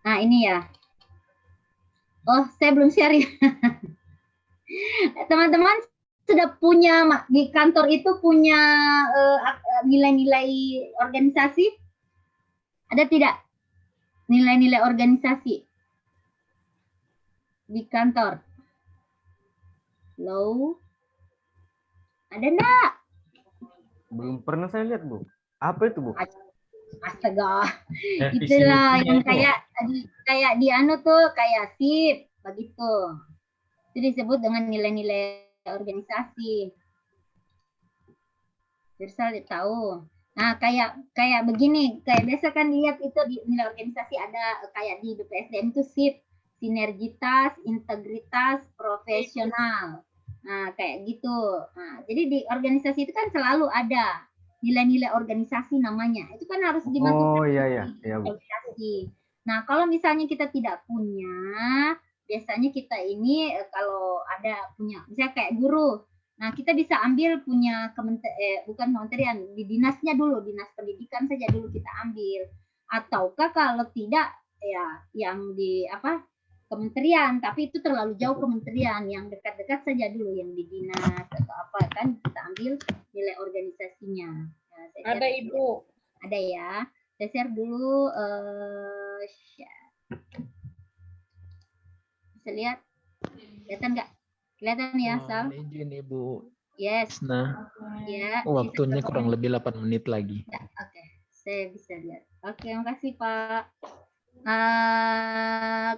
Nah, ini ya. Oh, saya belum share ya. Teman-teman sudah punya di kantor itu punya nilai-nilai organisasi? Ada tidak? Nilai-nilai organisasi di kantor? Low? Ada enggak? Belum pernah saya lihat, Bu. Apa itu, Bu? Astaga. Visi Itulah misinya yang itu. kayak di anu tuh kayak SIP begitu. Itu disebut dengan nilai-nilai organisasi. Bisa tahu. Nah, kayak begini, kayak biasa kan lihat itu di nilai organisasi ada kayak di BPSDM itu SIP, sinergitas, integritas, profesional. Nah, kayak gitu. Nah, jadi di organisasi itu kan selalu ada nilai-nilai organisasi namanya. Itu kan harus dimasukkan Oh, iya, iya. di Iya, Bu. organisasi. Nah, kalau misalnya kita tidak punya, biasanya kita ini kalau ada punya, misalnya kayak guru. Nah, kita bisa ambil punya bukan kementerian, di dinasnya dulu, dinas pendidikan saja dulu kita ambil. Ataukah kalau tidak ya yang di kementerian, tapi itu terlalu jauh kementerian, yang dekat-dekat saja dulu yang di dinas atau apa kan kita ambil nilai organisasinya. Nah, Ada Ibu. Ada ya. Saya share dulu. Share. Bisa lihat? Kelihatan nggak? Kelihatan ya, Sal? Izin Ibu. Yes. Nah, Ya. waktunya kurang lebih 8 menit lagi. Ya, oke. Saya bisa lihat. Oke, makasih Pak.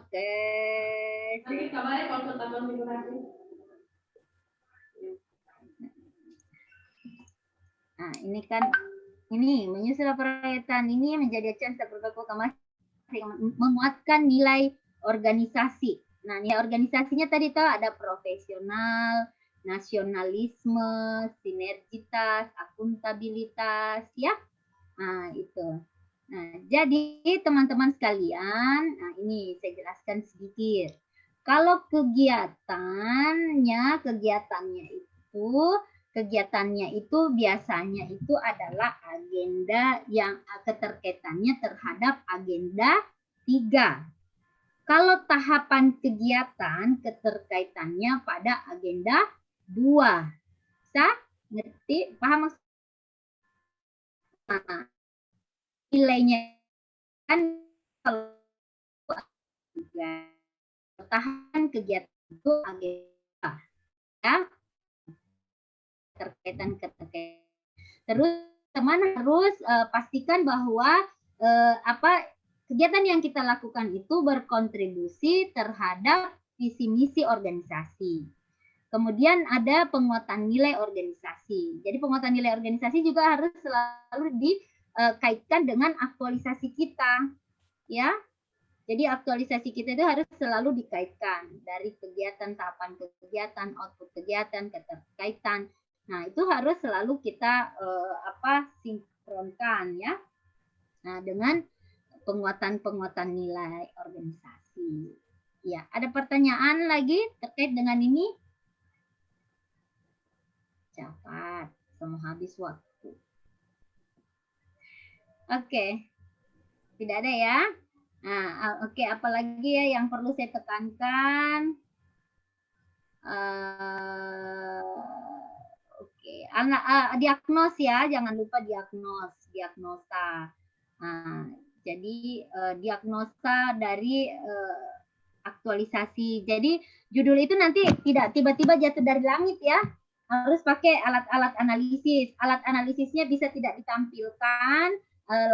Oke. Nanti kabarnya kalau pertemuan simulasi. Nah, ini kan menyusul perayaan ini menjadi acuan protokol yang menguatkan nilai organisasi. Nah, nilai organisasinya tadi tuh ada profesional, nasionalisme, sinergitas, akuntabilitas, ya. Nah, itu. Nah, jadi teman-teman sekalian, nah ini saya jelaskan sedikit. Kalau kegiatannya itu biasanya itu adalah agenda yang keterkaitannya terhadap agenda 3. Kalau tahapan kegiatan keterkaitannya pada agenda 2. Bisa ngerti? Paham maksudnya? Nilainya kan kalau tahapan kegiatan itu agenda ya, keterkaitan. Terus teman harus pastikan bahwa kegiatan yang kita lakukan itu berkontribusi terhadap visi misi organisasi. Kemudian ada penguatan nilai organisasi. Jadi penguatan nilai organisasi juga harus selalu dikaitkan dengan aktualisasi kita, ya. Jadi aktualisasi kita itu harus selalu dikaitkan dari kegiatan, tahapan kegiatan, output kegiatan, keterkaitan. Nah, itu harus selalu kita sinkronkan ya. Nah, dengan penguatan nilai organisasi. Ya, ada pertanyaan lagi terkait dengan ini? Cepat, semua habis waktu. Oke. Tidak ada ya? Nah, oke, apalagi ya yang perlu saya tekankan? Diagnos ya, jangan lupa diagnosa. Nah, jadi diagnosa dari aktualisasi. Jadi judul itu nanti tidak tiba-tiba jatuh dari langit ya. Harus pakai alat-alat analisis. Alat analisisnya bisa tidak ditampilkan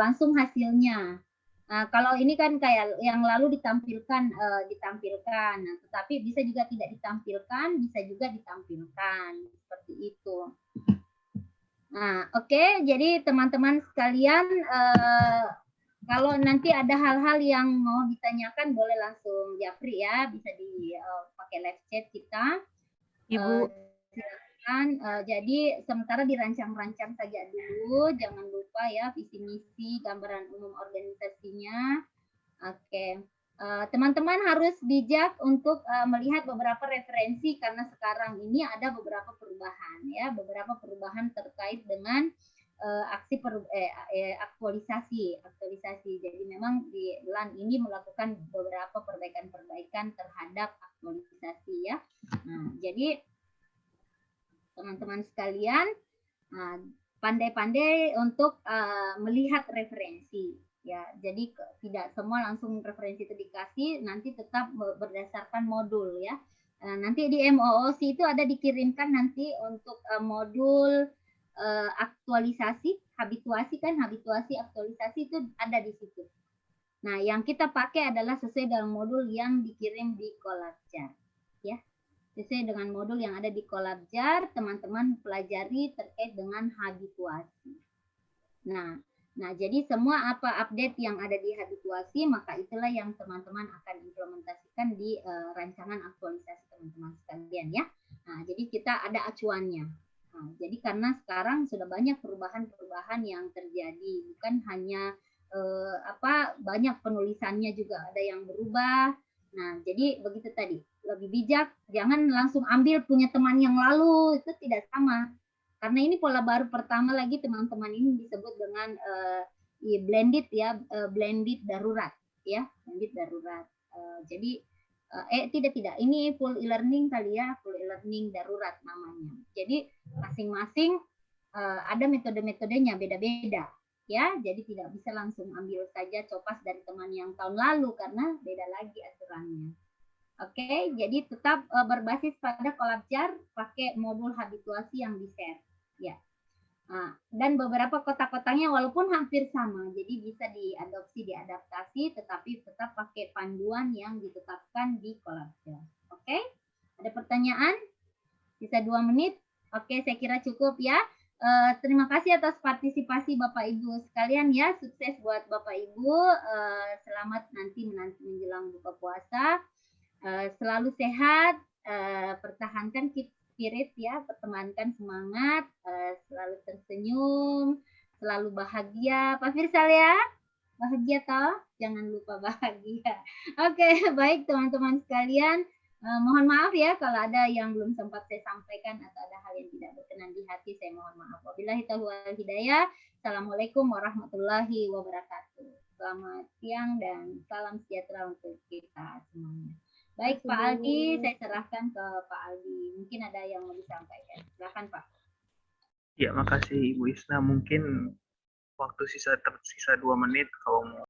langsung hasilnya. Nah, kalau ini kan kayak yang lalu ditampilkan, nah, tetapi bisa juga tidak ditampilkan, bisa juga ditampilkan seperti itu. Nah, oke, jadi teman-teman sekalian, kalau nanti ada hal-hal yang mau ditanyakan, boleh langsung japri ya, bisa dipakai live chat kita. Ibu. Silakan. Jadi sementara dirancang-rancang saja dulu, jangan lupa ya visi misi, gambaran umum organisasinya. Oke, teman-teman harus bijak untuk melihat beberapa referensi karena sekarang ini ada beberapa perubahan ya, beberapa perubahan terkait dengan aktualisasi. Jadi memang di LAN ini melakukan beberapa perbaikan-perbaikan terhadap aktualisasi ya. Nah, jadi teman-teman sekalian pandai-pandai untuk melihat referensi ya. Jadi tidak semua langsung referensi itu dikasih, nanti tetap berdasarkan modul ya. Nanti di MOOC itu ada dikirimkan nanti untuk modul aktualisasi, habituasi aktualisasi itu ada di situ. Nah, yang kita pakai adalah sesuai dengan modul yang dikirim di Collabjar ya. Sesuai dengan modul yang ada di Collabjar, teman-teman pelajari terkait dengan habituasi. Nah, jadi semua update yang ada di habituasi, maka itulah yang teman-teman akan implementasikan di rancangan aktualisasi teman-teman sekalian ya. Nah, jadi kita ada acuannya. Nah, jadi karena sekarang sudah banyak perubahan-perubahan yang terjadi, bukan hanya banyak penulisannya juga ada yang berubah. Nah, jadi begitu tadi, lebih bijak, jangan langsung ambil punya teman yang lalu, itu tidak sama. Karena ini pola baru pertama lagi teman-teman ini disebut dengan blended ya, blended darurat ya, blended darurat. Jadi tidak, ini full e-learning kali ya, full e-learning darurat namanya. Jadi masing-masing ada metode-metodenya beda-beda. Ya, jadi tidak bisa langsung ambil saja copas dari teman yang tahun lalu karena beda lagi aturannya. Oke, jadi tetap berbasis pada Collabjar, pakai modul habituasi yang di-share. Ya. Dan beberapa kotak-kotaknya walaupun hampir sama, jadi bisa diadopsi, diadaptasi, tetapi tetap pakai panduan yang ditetapkan di Collabjar. Oke, ada pertanyaan? Bisa 2 menit? Oke, saya kira cukup ya. Terima kasih atas partisipasi Bapak Ibu sekalian ya, sukses buat Bapak Ibu, selamat nanti menjelang buka puasa, selalu sehat, pertahankan spirit ya, pertahankan semangat, selalu tersenyum, selalu bahagia. Pak Firsal ya, bahagia toh, jangan lupa bahagia. Oke, baik teman-teman sekalian. Mohon maaf ya kalau ada yang belum sempat saya sampaikan atau ada hal yang tidak berkenan di hati, saya mohon maaf. Wabillahi taufiq wal hidayah. Assalamualaikum warahmatullahi wabarakatuh. Selamat siang dan salam sejahtera untuk kita semuanya. Baik Pak Aldi, saya serahkan ke Pak Aldi. Mungkin ada yang mau disampaikan. Silakan Pak. Ya, makasih Ibu Isna. Mungkin waktu tersisa 2 menit kalau mau